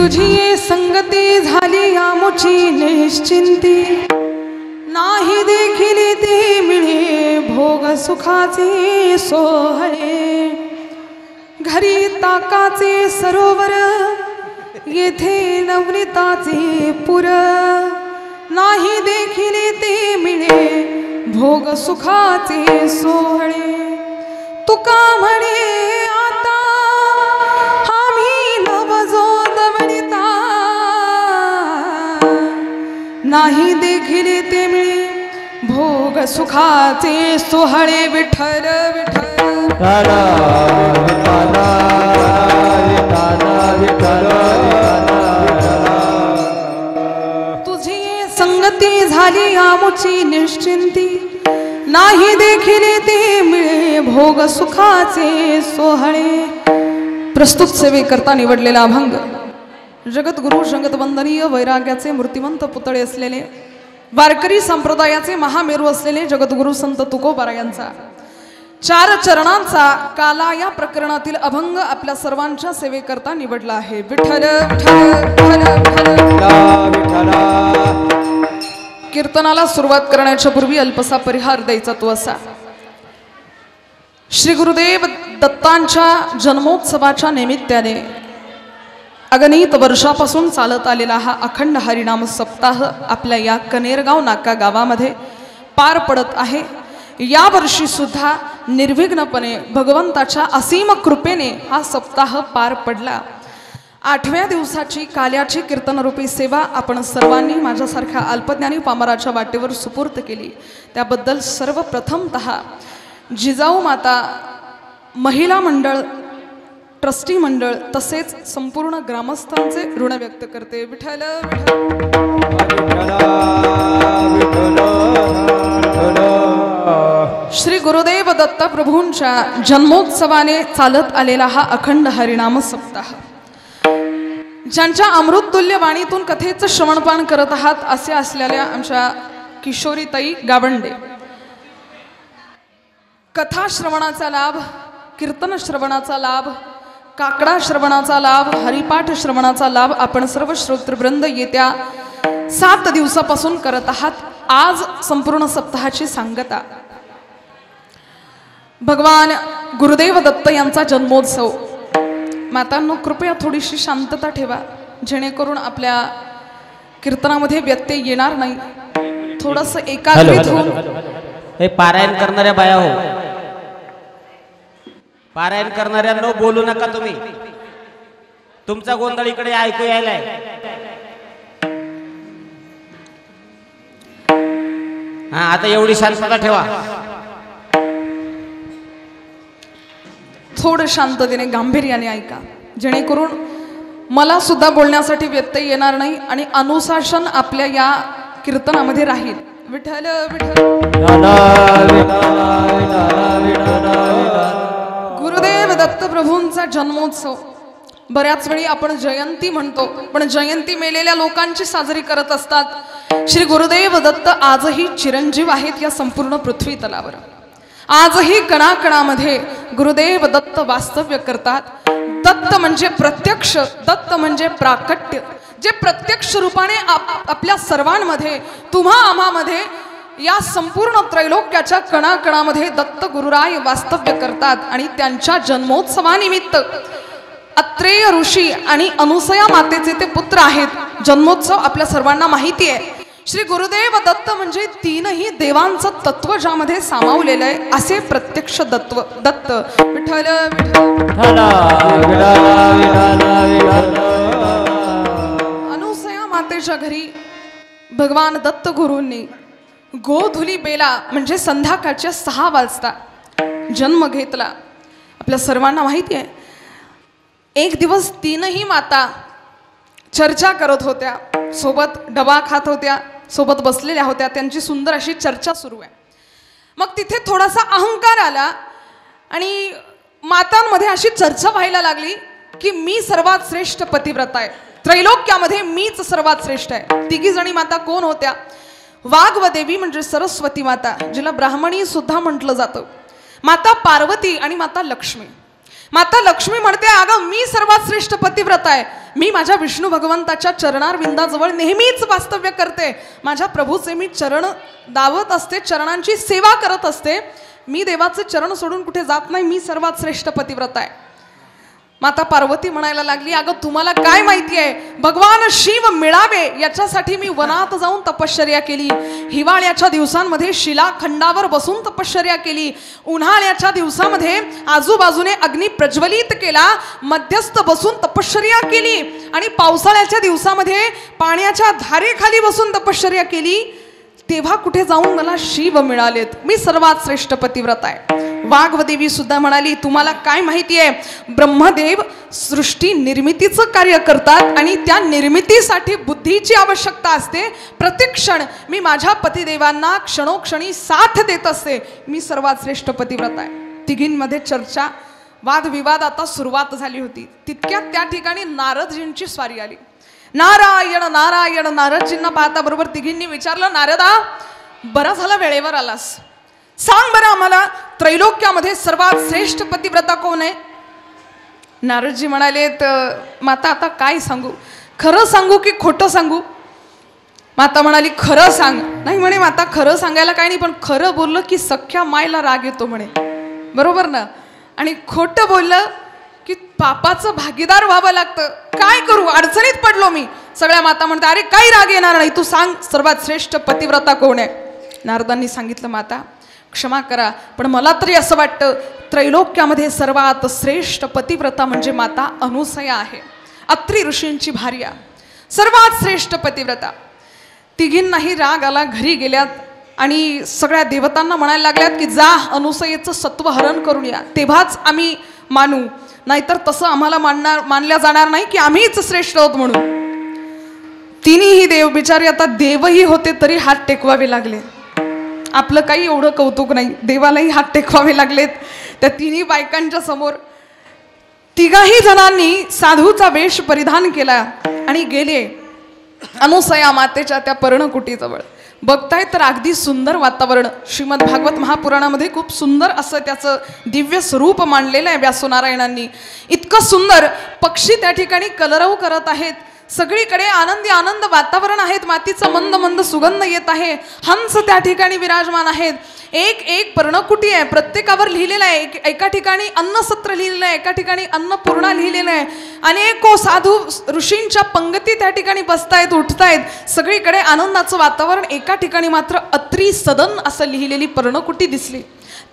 तुझी संगती झाली आमुची निश्चिंती, नाही देखील ते मिळे भोग सुखाचे सोहळे। घरी ताकाचे सरोवर, येथे नवनीताचे पुर, नाही देखील ते मिळे भोग सुखाचे सोहळे। तुका म्हणे आता आम्ही नवजोत वनिता, नाही देखील ते मिळे भोग सुखाचे सोहळे। विठ्ठल विठ्ठल तुझी संगती झाली आमुची निश्चिंती, नाही देखील ते मिळे भोग सुखाचे सोहळे। प्रस्तुत सेवेकरता निवडलेला अभंग जगद्गुरु जगतवंदनीय वैराग्याचे मूर्तिमंत पुतळे असलेले वारकरी संप्रदायाचे महामेरू असलेले जगद्गुरु संत तुकोबारा यांचा 4 चरणांचा काला या प्रकरणातील अभंग आपल्या सर्वांच्या सेवेकरता निवडला आहे। विठ्ठल विठ्ठल विठ्ठल। कीर्तनाला सुरुवात करण्याच्या पूर्वी अल्पसा परिहार द्यायचा तो असा। श्री गुरुदेव दत्तांच्या जन्मोत्सवाच्या निमित्ताने अगणित वर्षापासून चालत आलेला हा अखंड हरिनाम सप्ताह आपल्या या कनेरगाव नाका गावामध्ये पार पडत आहे। या वर्षी सुद्धा निर्विघ्नपणे भगवंताच्या असीम कृपेने हा सप्ताह पार पडला। 8व्या दिवसाची काल्याची कीर्तनरूपी सेवा आपण सर्वांनी माझ्यासारख्या अल्पज्ञानी पामराच्या वाटेवर सुपूर्त केली, त्याबद्दल सर्वप्रथमतः जिजाऊ माता महिला मंडळ, ट्रस्टी मंडळ तसेच संपूर्ण ग्रामस्थांचे ऋण व्यक्त करते। विठ्ठल श्री गुरुदेव दत्त प्रभूंच्या जन्मोत्सवाने चालत आलेला हा अखंड हरिनाम सप्ताह, ज्यांच्या अमृततुल्य वाणीतून कथेचं श्रवणपान करत आहात असे असलेल्या आमच्या किशोरीताई गावंडे, कथा श्रवणाचा लाभ, कीर्तन श्रवणाचा लाभ, काकडा श्रवणाचा लाभ, हरिपाठ श्रवणाचा लाभ आपण सर्व श्रोतृवृंद येत्या 7 दिवसापासून करत आहात। आज संपूर्ण सप्ताहाची सांगता भगवान गुरुदेव दत्त यांचा जन्मोत्सव। मातांनो कृपया थोडीशी शांतता ठेवा, जेणेकरून आपल्या कीर्तनामध्ये व्यत्यय येणार नाही। थोडंसं एकाग्रित होऊन हे पारायण करणाऱ्या बाया हो, पारायण करणाऱ्यांनो बोलू नका तुम्ही, तुमचा गोंधळ इकडे ऐकू यायलाय। हा आता एवढी शांतता ठेवा। थोडं शांततेने गांभीर्याने ऐका, जेणेकरून मला सुद्धा बोलण्यासाठी व्यत्यय येणार नाही आणि अनुशासन आपल्या या कीर्तनामध्ये राहील। विठ्ठल गुरुदेव दत्त प्रभूंचा जन्मोत्सव, बऱ्याच वेळी आपण जयंती म्हणतो, पण जयंती मेलेल्या लोकांची साजरी करत असतात। श्री गुरुदेव दत्त आजही चिरंजीव आहेत या संपूर्ण पृथ्वी तलावर। आजही कणाकणामध्ये गुरुदेव दत्त वास्तव्य करतात। दत्त म्हणजे प्रत्यक्ष, दत्त म्हणजे प्राकट्य, जे प्रत्यक्ष रूपाने आपल्या सर्वांमध्ये, तुम्हा आम्हामध्ये, या संपूर्ण त्रैलोक्याच्या कणाकणामध्ये दत्त गुरुराय वास्तव्य करतात। आणि त्यांच्या जन्मोत्सवानिमित्त अत्रेय ऋषी आणि अनुसया मातेचे ते पुत्र आहेत। जन्मोत्सव आपल्या सर्वांना माहिती आहे। श्री गुरुदेव दत्त म्हणजे 3ही देवांचं तत्व ज्यामध्ये सामावलेलं आहे, असे प्रत्यक्ष दत्त। विठ्ठल अनुसया मातेच्या घरी भगवान दत्त गुरूंनी गोधुली बेला म्हणजे संध्याकाळच्या 6 वाजता जन्म घेतला। आपल्या सर्वांना माहिती आहे, एक दिवस 3ही माता चर्चा करत होत्या, सोबत डबा खात होत्या, सोबत बसलेल्या होत्या, त्यांची सुंदर अशी चर्चा सुरू आहे। मग तिथे थोडासा अहंकार आला आणि मातांमध्ये अशी चर्चा व्हायला लागली की मी सर्वात श्रेष्ठ पतिव्रता आहे, त्रैलोक्यामध्ये मीच सर्वात श्रेष्ठ आहे। 3घी जणी माता कोण होत्या? वाग्वदेवी म्हणजे सरस्वती माता, जिला ब्राह्मणी सुद्धा म्हटलं जातं, माता पार्वती आणि माता लक्ष्मी। माता लक्ष्मी म्हणते, अगं मी सर्वात श्रेष्ठ पतिव्रता आहे. मी माझ्या विष्णू भगवंताच्या चरणारविंदाजवळ नेहमीच वास्तव्य करते. माझ्या प्रभूचे मी चरण दावत असते, चरणांची सेवा करत असते. मी देवाचे चरण सोडून कुठे जात नाही. मी सर्वात श्रेष्ठ पतिव्रता आहे. माता पार्वती म्हणायला लागली, अगं तुम्हाला काय माहिती आहे, भगवान शिव मिळावे याच्यासाठी मी वनात जाऊन तपश्चर्या केली. हिवाळ्याच्या दिवसांमध्ये शिलाखंडावर बसून तपश्चर्या केली. उन्हाळ्याच्या दिवसामध्ये आजूबाजूने अग्नी प्रज्वलित केला, मध्यस्थ बसून तपश्चर्या केली. आणि पावसाळ्याच्या दिवसामध्ये पाण्याच्या धारेखाली बसून तपश्चर्या केली. तेव्हा कुठे जाऊन मला शिव मिळालेत. मी सर्वात श्रेष्ठ पतिव्रता आहे. वाग्देवी सुद्धा म्हणाली, तुम्हाला काय माहिती आहे, ब्रह्मदेव सृष्टी निर्मितीचं कार्य करतात आणि त्या निर्मितीसाठी बुद्धीची आवश्यकता असते. प्रतिक्षण मी माझ्या पतिदेवांना क्षणोक्षणी साथ देत असते. मी सर्वात श्रेष्ठ पतिव्रता आहे. तिघींमध्ये चर्चा, वादविवाद आता सुरुवात झाली होती. तितक्यात त्या ठिकाणी नारदजींची स्वारी आली. नारायण नारायण. नारदजींना पाहता बरोबर तिघींनी विचारलं, नारदा बरं झालं वेळेवर आलास, सांग बरं आम्हाला त्रैलोक्यामध्ये सर्वात श्रेष्ठ पतिव्रता कोण आहे? नारदजी म्हणाले, माता आता काय सांगू, खरं सांगू की खोटं सांगू? माता म्हणाली, खरं सांग. नाही म्हणे माता, खरं सांगायला काय नाही, पण खरं बोललं की सख्या मायला राग येतो म्हणे, बरोबर ना? आणि खोटं बोललं की पापाचं भागीदार व्हावं लागतं. काय करू, अडचणीत पडलो मी. सगळ्या माता म्हणतात, अरे काही राग येणार नाही, तू सांग सर्वात श्रेष्ठ पतिव्रता कोण आहे? नारदांनी सांगितलं, माता क्षमा करा, पण मला तरी असं वाटतं त्रैलोक्यामध्ये सर्वात श्रेष्ठ पतिव्रता म्हणजे माता अनुसया आहे, अत्री ऋषींची भार्या, सर्वात श्रेष्ठ पतिव्रता. तिघींनाही राग आला. घरी गेल्यात आणि सगळ्या देवतांना म्हणायला लागल्यात की जा अनुसयेचं सत्व हरण करून या, तेव्हाच आम्ही मानू, नाहीतर तसं आम्हाला मानल्या जाणार नाही की आम्हीच श्रेष्ठ आहोत म्हणून. तिन्ही देव बिचारे आता देवही होते तरी हात टेकवावे लागले. आपलं काही एवढं कौतुक नाही, देवालाही हात टेकवावे लागलेत त्या तिन्ही बायकांच्या समोर. तिघाही जणांनी साधूचा वेश परिधान केला आणि गेले अनुसया मातेच्या त्या पर्णकुटीजवळ. बघताय तर अगदी सुंदर वातावरण. श्रीमद भागवत महापुराणामध्ये खूप सुंदर असं त्याचं दिव्य स्वरूप मांडलेलं आहे व्यासनारायणांनी. इतकं सुंदर पक्षी त्या ठिकाणी कलरव करत आहेत. सगळीकडे आनंदी आनंद वातावरण आहेत. मातीचा मंद मंद सुगंध येत आहे. हंस त्या ठिकाणी विराजमान आहेत. एक एक पर्णकुटी आहे, प्रत्येकावर लिहिलेलं आहे. एका ठिकाणी अन्नसत्र लिहिलेलं आहे, एका ठिकाणी अन्नपूर्णा लिहिलेलं आहे. अनेको साधू ऋषींच्या पंगती त्या ठिकाणी बसतायत, उठतायत. सगळीकडे आनंदाचं वातावरण. एका ठिकाणी मात्र अत्री सदन असं लिहिलेली पर्णकुटी दिसली.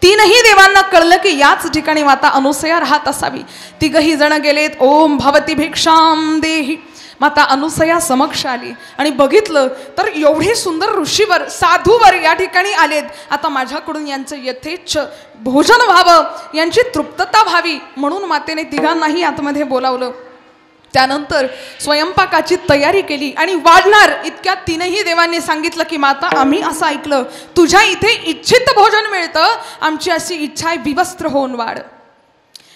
तीनही देवांना कळलं की याच ठिकाणी माता अनुसया राहत असावी. तिघही जण गेलेत. ओम भवती भिक्षाम देही. माता अनुसया समक्ष आली आणि बघितलं तर एवढे सुंदर ऋषीवर साधूवर या ठिकाणी आलेत. आता माझ्याकडून यांचं यथेच्छ भोजन व्हावं, यांची तृप्तता व्हावी म्हणून मातेने तिघांनाही आतमध्ये बोलावलं. त्यानंतर स्वयंपाकाची तयारी केली आणि वाढणार इतक्या तीनही देवांनी सांगितलं की माता आम्ही असं ऐकलं तुझ्या इथे इच्छित भोजन मिळतं, आमची अशी इच्छा आहे, विवस्त्र होऊन वाढ.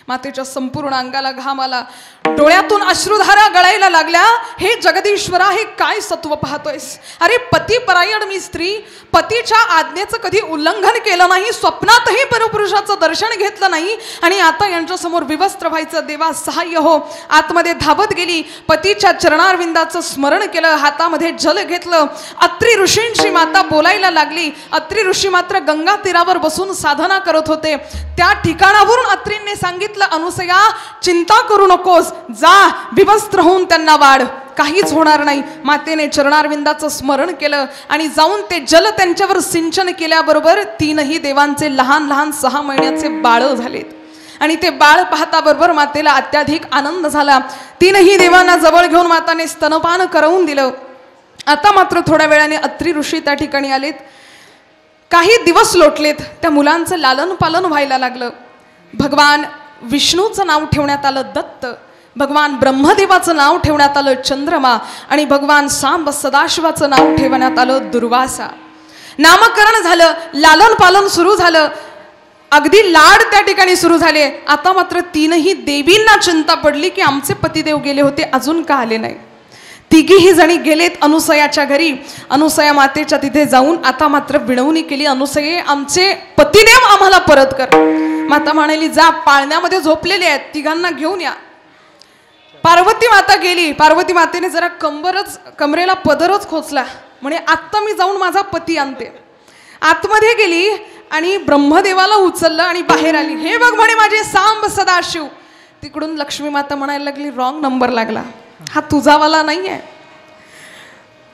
मातेच्या संपूर्ण अंगाला घाम आला, डोळ्यातून अश्रुधारा गळायला लागल्या. हे जगदीश्वरा, हे काय सत्व पाहतोयस? अरे पतिपरायण मी स्त्री, पतीच्या आज्ञेचं कधी उल्लंघन केलं नाही, स्वप्नातही परपुरुषाचं दर्शन घेतलं नाही आणि आता यांच्या समोर विवस्त्र व्हायचं. देवा सहाय्य हो. आतमध्ये धावत गेली, पतीच्या चरणारविंदाचं स्मरण केलं, हातामध्ये जल घेतलं. अत्री ऋषींची माता बोलायला लागली. अत्री ऋषी मात्र गंगा तीरावर बसून साधना करत होते. त्या ठिकाणावरून अत्रींनी सांगितलं, अनुसया चिंता करू नकोस, जा विवस्त्र होऊन त्यांना वाढ, काहीच होणार नाही. मातेने चरणारविंदाचं स्मरण केलं आणि जाऊन ते जल त्यांच्यावर सिंचन केल्याबरोबर तीनही देवांचे लहान लहान 6 महिन्याचे बाळ झालेत. आणि ते बाळ पाहता बरोबर मातेला अत्याधिक आनंद झाला. तीनही देवांना जवळ घेऊन माताने स्तनपान करवून दिलं. आता मात्र थोड्या वेळाने अत्री ऋषी त्या ठिकाणी आलेत. काही दिवस लोटलेत. त्या मुलांचं लालन पालन व्हायला लागलं. भगवान विष्णूचं नाव ठेवण्यात आलं दत्त, भगवान ब्रह्मदेवाचं नाव ठेवण्यात आलं चंद्रमा आणि भगवान सांब सदाशिवाचं नाव ठेवण्यात आलं दुर्वासा. नामकरण झालं, लालन पालन सुरू झालं, अगदी लाड त्या ठिकाणी सुरू झाले. आता मात्र तीनही देवींना चिंता पडली की आमचे पतिदेव गेले होते, अजून का आले नाही. तिघीही जणी गेलेत अनुसयाच्या घरी. अनुसया मातेच्या तिथे जाऊन आता मात्र विनवणी केली, अनुसये आमचे पतिदेव आम्हाला परत कर. माता म्हणाली जा पाळण्यामध्ये झोपलेले आहेत तिघांना घेऊन या. पार्वती माता गेली. पार्वती मातेने जरा कमरेला पदरच खोचला. म्हणे आत्ता मी जाऊन माझा पती आणते. आतमध्ये गेली आणि ब्रह्मदेवाला उचललं आणि बाहेर आली. हे बघ म्हणे माझे सांब सदाशिव. तिकडून लक्ष्मी माता म्हणायला लागली रॉंग नंबर लागला, हा तुझावाला नाहीये.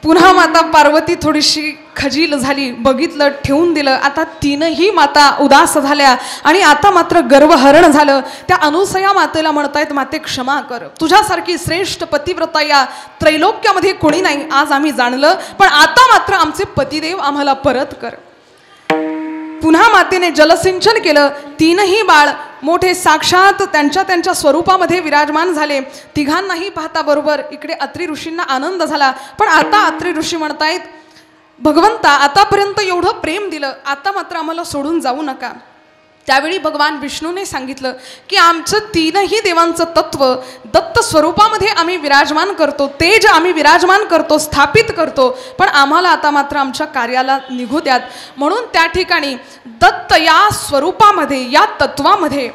पुन्हा माता पार्वती थोडीशी खजील झाली. बघितलं, ठेवून दिलं. आता तीनही माता उदास झाल्या आणि आता मात्र गर्वहरण झालं. त्या अनुसया मातेला म्हणतायत माते क्षमा कर, तुझ्यासारखी श्रेष्ठ पतिव्रता या त्रैलोक्यामध्ये कोणी नाही, आज आम्ही जाणलं, पण आता मात्र आमचे पतिदेव आम्हाला परत कर. पुन्हा मातेने जलसिंचन केलं. तीनही बाळ मोठे साक्षात त्यांच्या स्वरूपामध्ये विराजमान झाले. तिघांनाही पाहता बरोबर इकडे अत्री ऋषींना आनंद झाला. पण आता अत्री ऋषी म्हणतायत भगवंता आतापर्यंत एवढं प्रेम दिलं, आता मात्र आम्हाला सोडून जाऊ नका. त्यावेळी भगवान विष्णूने सांगितलं की आमचं तीनही देवांचं तत्व दत्त स्वरूपामध्ये आम्ही विराजमान करतो, तेज आम्ही विराजमान करतो, स्थापित करतो, पण आम्हाला आता मात्र आमच्या कार्याला निघू द्यात. म्हणून त्या ठिकाणी दत्त या स्वरूपामध्ये या तत्वामध्ये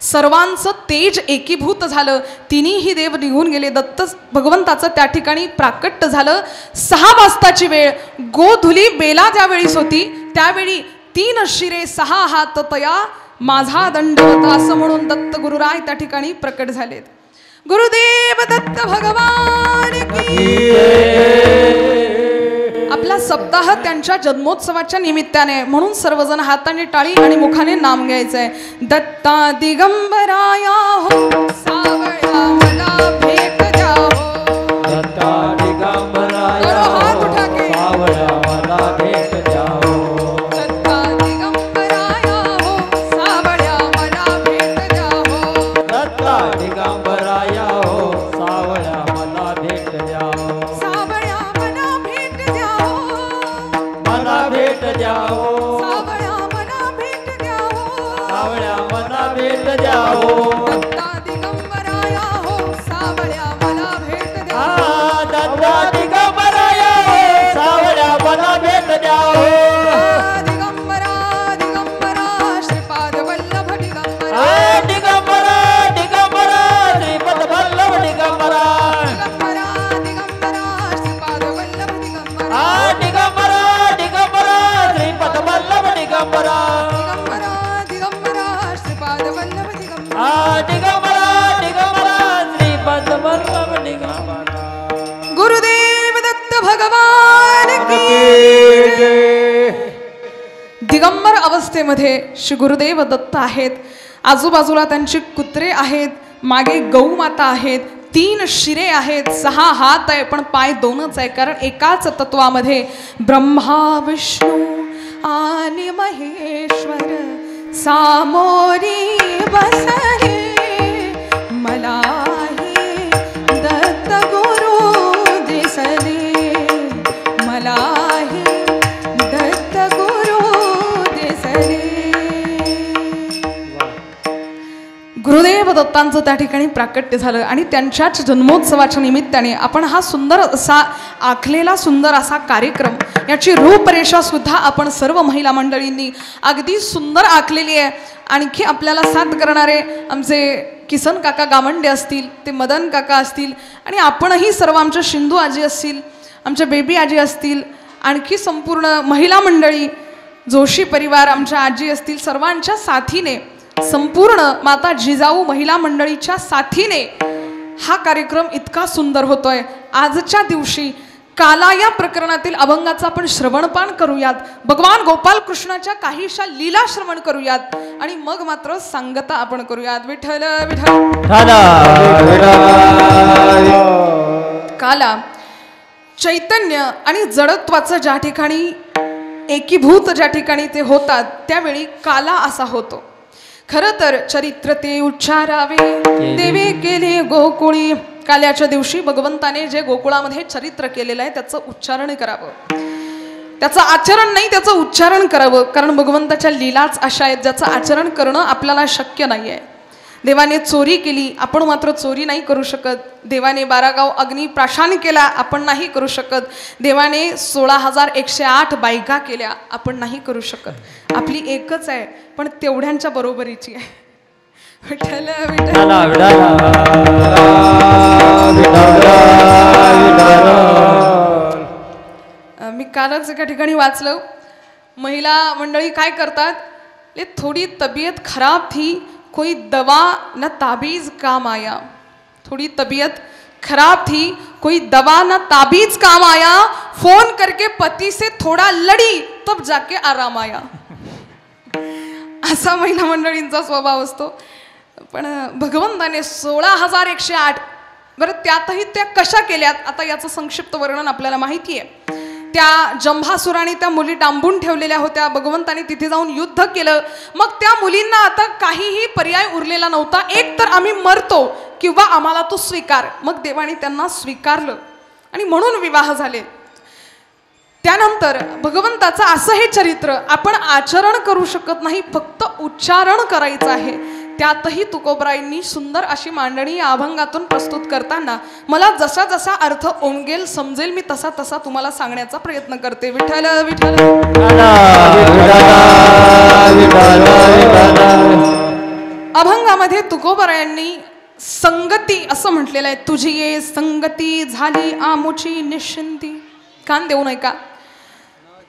सर्वांचं तेज एकीभूत झालं. तिन्ही देव निघून गेले. दत्त भगवंताचं त्या ठिकाणी प्राकट्य झालं. 6 वाजताची वेळ, गोधुली बेला ज्यावेळीस होती त्यावेळी 3 शिरे 6 हात तया माझा दंडवत असं म्हणून दत्त गुरुराय त्या ठिकाणी प्रकट झालेत. गुरुदेव दत्त भगवान की. आपला सप्ताह त्यांच्या जन्मोत्सवाच्या निमित्ताने, म्हणून सर्वजण हाताने टाळी आणि मुखाने नाम घ्यायचंय. दत्ता दिगंबराया हो सावळ्या मला भेट द्या हो. दत्ता दिगंबराया हात उठा के सावळ्या मला भेट द्या हो. दत्ता दिगंबराया हो सावळ्या मला भेट द्या हो. दत्ता दिगंबराया हो सावळ्या मला भेट द्या हो. सावळ्या मला भेट द्या हो. मला भेट द्या हो. सावळ्या मला भेट द्या हो. सावळ्या मला भेट द्या हो. दत्ता दिगंबराया हो सावळ्या मला भेट द्या हो. आ, दत्ता दिगंबराया हो सावळ्या मला भेट द्या हो. दिगंबरा दिगंबरा श्रीपाद वल्लभ दिगंबरा. आ, दिगंबरा दिगंबरा श्रीपद वल्लभ दिगंबरा. दिगंबरा दिगंबरा श्रीपाद वल्लभ दिगंबरा. आ, दिगंबरा दिगंबरा श्रीपद वल्लभ दिगंबरा. दिगंबरा दिगंबरा श्रीपाद वल्लभ दिगंबरा. आ, दिगंबरा दिगंबरा श्रीपद वल्लभ दिगंबरा. गुरुदेव दत्त भगवान की. दिगंबर अवस्थेमध्ये श्री गुरुदेव दत्त आहेत. आजूबाजूला त्यांची कुत्रे आहेत, मागे गौमाता आहेत, 3 शिरे आहेत, 6 हात आहे, पण पाय 2च आहे. कारण एकाच तत्वामध्ये ब्रह्मा विष्णू आणि महेश्वर सामोरी बसले. मलाही दत्त गुरु दिसले. मलाही दत्त गुरु दिसले. गुरुदेव दत्तांचं त्या ठिकाणी प्राकट्य झालं आणि त्यांच्याच जन्मोत्सवाच्या निमित्ताने आपण हा सुंदर असा आखलेला सुंदर असा कार्यक्रम, याची रूपरेषा सुद्धा आपण सर्व महिला मंडळींनी अगदी सुंदर आखलेली आहे. आणखी आपल्याला साथ करणारे आमचे किसन काका गावंडे असतील, ते मदन काका असतील, आणि आपणही सर्व आमच्या शिंदू आजी असतील, आमच्या बेबी आजी असतील, आणखी संपूर्ण महिला मंडळी, जोशी परिवार, आमच्या आजी असतील, सर्वांच्या साथीने, संपूर्ण माता जिजाऊ महिला मंडळीच्या साथीने हा कार्यक्रम इतका सुंदर होतोय. आजच्या दिवशी काला या प्रकरणातील अभंगाचा आपण श्रवणपान करूयात. भगवान गोपाल कृष्णाच्या काहीशा लीला श्रवण करूयात आणि मग मात्र सांगता आपण करूयात. विठ्ठल विठ्ठल. काला चैतन्य आणि जडत्वाचं ज्या ठिकाणी एकीभूत ज्या ठिकाणी ते होतात त्यावेळी काला असा होतो. खरं तर चरित्र ते उच्चारावे देवे केले गोकुळी. काल्याच्या दिवशी भगवंताने जे गोकुळामध्ये चरित्र केलेलं आहे त्याचं उच्चारण करावं. त्याचं आचरण नाही, त्याचं उच्चारण करावं. कारण भगवंताच्या लीलाच अशा आहेत ज्याचं आचरण करणं आपल्याला शक्य नाही आहे. देवाने चोरी केली, आपण मात्र चोरी नाही करू शकत. देवाने 12 गाव अग्नी प्राशन केला, आपण नाही करू शकत. देवाने 16,108 बायका केल्या, आपण नाही करू शकत. आपली एकच आहे, पण तेवढ्यांच्या बरोबरीची आहे. विठ्ठल विठ्ठल. मी कालच एका ठिकाणी वाचलं, महिला मंडळी काय करतात, थोड़ी तबीयत खराब थी, कोई दवा न ताबीज काम आया. थोड़ी तबीयत खराब थी, कोई दवा न ताबीज काम आया, फोन करके पति से थोड़ा लड़ी, तब जाके आराम आया. असा महिला मंडळींचा स्वभाव असतो. पण भगवंताने 16,108, बरं त्यातही त्या कशा केल्यात, आता याचं संक्षिप्त वर्णन आपल्याला माहिती आहे. त्या जंभासुराने त्या मुली डांबून ठेवलेल्या होत्या. भगवंताने तिथे जाऊन युद्ध केलं. मग त्या मुलींना आता काहीही पर्याय उरलेला नव्हता. एक तर आम्ही मरतो किंवा आम्हाला तू स्वीकार. मग देवाने त्यांना स्वीकारलं आणि म्हणून विवाह झाले. त्यानंतर भगवंताचं असं हे चरित्र आपण आचरण करू शकत नाही, फक्त उच्चारण करायचं आहे. त्यातही तुकोबरायांनी सुंदर अशी मांडणी या अभंगातून प्रस्तुत करताना मला जसा जसा अर्थ ओमगेल समजेल मी तसा तसा तुम्हाला सांगण्याचा प्रयत्न करते. विठ्ठल विठ्ठल. अभंगामध्ये तुकोबरायांनी संगती असं म्हटलेलं आहे. तुझी ये संगती झाली आमुची निश्चिंती. कान देऊ नये का?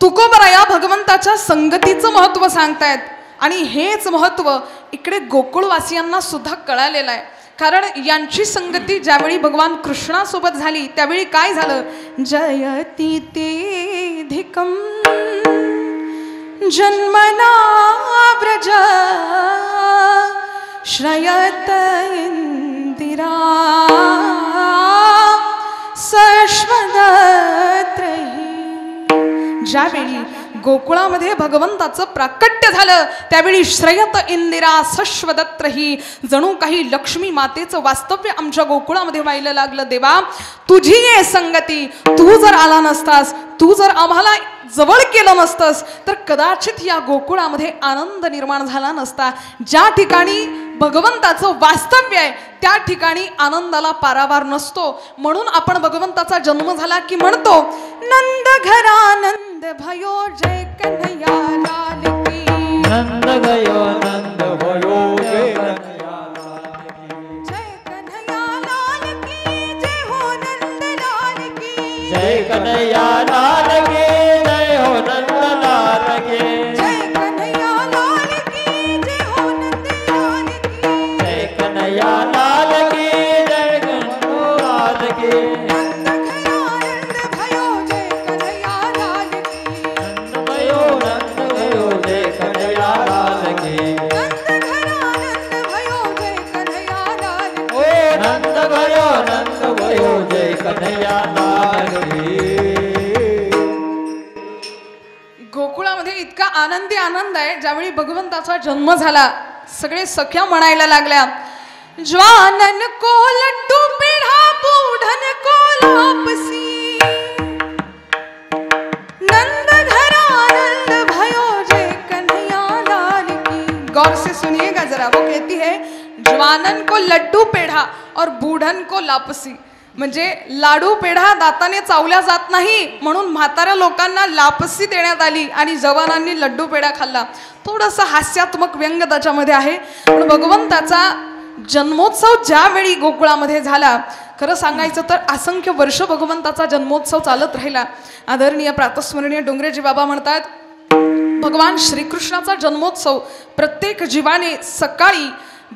तुकोबराया भगवंताच्या संगतीचं महत्व सांगतायत आणि हेच महत्व इकडे गोकुळवासियांना सुद्धा कळालेलं आहे. कारण यांची संगती ज्यावेळी भगवान कृष्णासोबत झाली त्यावेळी काय झालं, जयती ते धिकम जन्मना व्रज श्रयत इंदिरा सश्वदत्रही. ज्यावेळी गोकुळामध्ये भगवंताचं प्राकट्य झालं त्यावेळी श्रयत इंदिरा सश्वदत्रही, जणू काही लक्ष्मी मातेचं वास्तव्य आमच्या गोकुळामध्ये व्हायला लागलं. देवा तुझी ये संगती, तू जर आला नसतास, तू जर आम्हाला जवळ केलं नसतंस तर कदाचित या गोकुळामध्ये आनंद निर्माण झाला नसता. ज्या ठिकाणी भगवंताचं वास्तव्य आहे त्या ठिकाणी आनंदाला पारावार नसतो. म्हणून आपण भगवंताचा जन्म झाला की म्हणतो नंद घरानंद भयो जय कन्हैया लाल की. नंद भयो नंद भयो जय कन्हैया लाल की. जय हो नंद लाल की. जय कन्हैया लाल की. जय हो नंद लाल की. जय कन्हैया लाल की. जय हो नंद लाल की. जय कन्हैया लाल की. जय कन्हैया लाल की. नंद घरानंद भयो जय कन्हैया लाल की. नंद भयो जय कन्हैया लाल की. नंद घरानंद भयो जय कन्हैया लाल की. ओ नंद भयो जय कन्हैया लाल की. गोकुळामध्ये इतका आनंदी आनंद आहे. ज्यावेळी भगवंताचा जन्म झाला सगळे सख्या म्हणायला लागल्या, ज्वानन को लड्डू पेढा बूढन को लापसी. नंद घरानंद भयो जय कन्हैया लाल की. गौर से सुनिएगा जरा, वो कहती है ज्वानन को लड्डू पेढा और बूढन को लापसी. म्हणजे लाडू पेढा दाताने चावल्या जात नाही म्हणून म्हाताऱ्या लोकांना लापसी देण्यात आली आणि जवानांनी लड्डू पेढा खाल्ला. थोडंसं हास्यात्मक व्यंग त्याच्यामध्ये आहे. पण भगवंताचा जन्मोत्सव ज्यावेळी गोकुळामध्ये झाला, खरं सांगायचं तर असंख्य वर्ष भगवंताचा जन्मोत्सव चालत राहिला. आदरणीय प्रातस्मरणीय डोंगरेजी बाबा म्हणतात, भगवान श्रीकृष्णाचा जन्मोत्सव प्रत्येक जीवाने सकाळी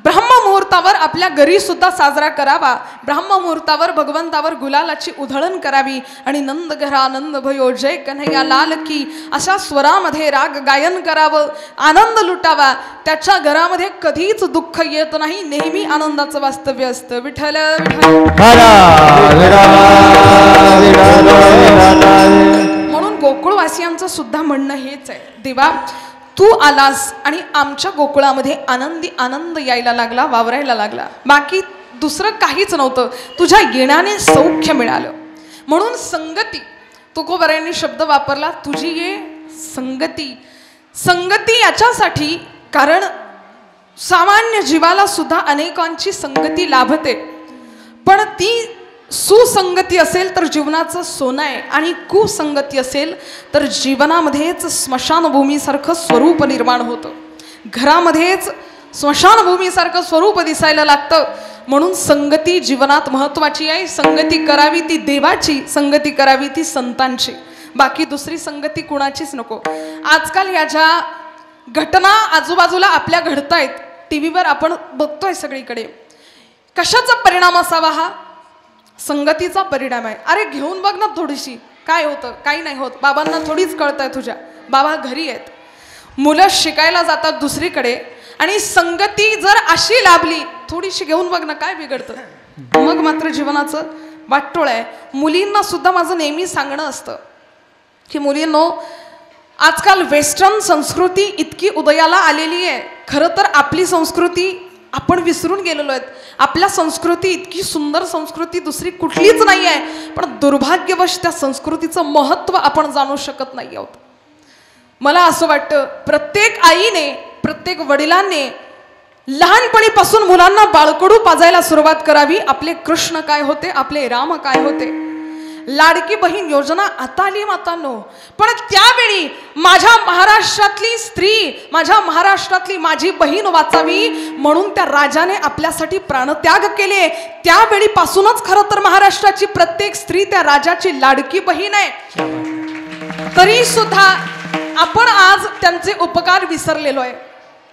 ब्रह्ममुहूर्तावर आपल्या घरी सुद्धा साजरा करावा. ब्रह्ममुहूर्तावर भगवंतावर गुलालाची उधळण करावी आणि नंद घरानंद भयो जय कन्हैया लाल की अशा स्वरामध्ये राग गायन करावं, आनंद लुटावा. त्याच्या घरामध्ये कधीच दुःख येत नाही, नेहमी आनंदाचं वास्तव्य असतं. विठ्ठल म्हणून गोकुळवासियांचं सुद्धा म्हणणं हेच आहे, देवा तू आलास आणि आमच्या गोकुळामध्ये आनंदी आनंद यायला लागला, वावरायला लागला. बाकी दुसरं काहीच नव्हतं, तुझ्या येण्याने सौख्य मिळालं. म्हणून संगती तुकोबरायांनी शब्द वापरला, तुझी ये संगती. संगती याच्यासाठी कारण सामान्य जीवाला सुद्धा अनेकांची संगती लाभते, पण ती सुसंगती असेल तर जीवनाचं सोनं आहे आणि कुसंगती असेल तर जीवनामध्येच स्मशानभूमीसारखं स्वरूप निर्माण होतं. घरामध्येच स्मशानभूमीसारखं स्वरूप दिसायला लागतं. म्हणून संगती जीवनात महत्वाची आहे. संगती करावी ती देवाची, संगती करावी ती संतांची, बाकी दुसरी संगती कुणाचीच नको. आजकाल या ज्या घटना आजूबाजूला आपल्या घडतायत, टीव्हीवर आपण बघतोय सगळीकडे, कशाचा परिणाम असावा? हा संगतीचा परिणाम आहे. अरे घेऊन बघ ना थोडीशी, काय होतं? काही नाही होत. बाबांना थोडीच कळतंय तुझ्या, बाबा घरी आहेत, मुलं शिकायला जातात दुसरीकडे, आणि संगती जर अशी लाभली, थोडीशी घेऊन बघ ना, काय बिघडतं? मग मात्र जीवनाचं वाटोळ आहे. मुलींना सुद्धा माझं नेहमी सांगणं असतं की मुलींनो, आजकाल वेस्टर्न संस्कृती इतकी उदयाला आलेली आहे. खरं तर आपली संस्कृती आपण विसरून गेलेलो आहेत. आपल्या संस्कृती इतकी सुंदर संस्कृती दुसरी कुठलीच नाही आहे, पण दुर्भाग्यवश त्या संस्कृतीचं महत्त्व आपण जाणू शकत नाही आहोत. मला असं वाटतं प्रत्येक आईने, प्रत्येक वडिलांनी लहानपणीपासून मुलांना बाळकडू पाजायला सुरुवात करावी. आपले कृष्ण काय होते, आपले राम काय होते. लाडकी बहीण योजना आता आली मातांनो, पण त्यावेळी माझ्या महाराष्ट्रातली स्त्री, माझ्या महाराष्ट्रातली माझी बहीण वाचावी म्हणून त्या राजाने आपल्यासाठी प्राणत्याग केले. त्यावेळीपासूनच खरं तर महाराष्ट्राची प्रत्येक स्त्री त्या राजाची लाडकी बहीण आहे. तरी सुद्धा आपण आज त्यांचे उपकार विसरलेलो आहे.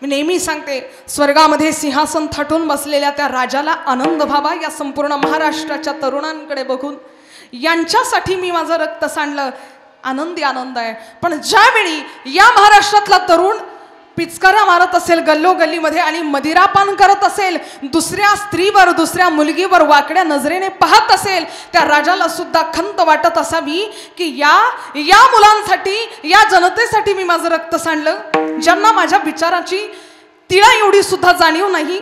मी नेहमी सांगते, स्वर्गामध्ये सिंहासन थाटून बसलेल्या त्या राजाला आनंद व्हावा या संपूर्ण महाराष्ट्राच्या तरुणांकडे बघून. यांच्यासाठी मी माझं रक्त सांडलं, आनंदी आनंद आहे. पण ज्यावेळी या महाराष्ट्रातला तरुण पिचकारा मारत असेल गल्लोगल्लीमध्ये आणि मदिरापान करत असेल, दुसऱ्या स्त्रीवर, दुसऱ्या मुलगीवर वाकड्या नजरेने पाहत असेल, त्या राजाला सुद्धा खंत वाटत असावी की या मुलांसाठी, या जनतेसाठी मी माझं रक्त सांडलं, ज्यांना माझ्या विचाराची तिळा एवढी सुद्धा जाणीव नाही.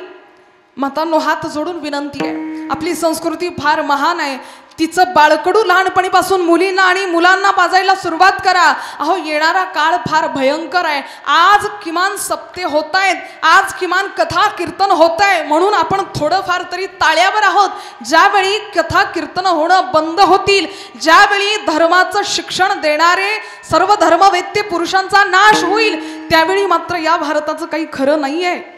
मातांनो, हात जोडून विनंती आहे, आपली संस्कृती फार महान आहे. तिचं बाळकडू लहानपणीपासून मुलींना आणि मुलांना पाजायला सुरुवात करा. अहो, येणारा काळ फार भयंकर आहे. आज किमान सप्ते होत आहेत, आज किमान कथा कीर्तन होत आहे, म्हणून आपण थोडंफार तरी ताळ्यावर आहोत. ज्यावेळी कथा कीर्तन होणं बंद होतील, ज्यावेळी धर्माचं शिक्षण देणारे सर्व धर्मवेत्ते पुरुषांचा नाश होईल, त्यावेळी मात्र या भारताचं काही खरं नाही आहे.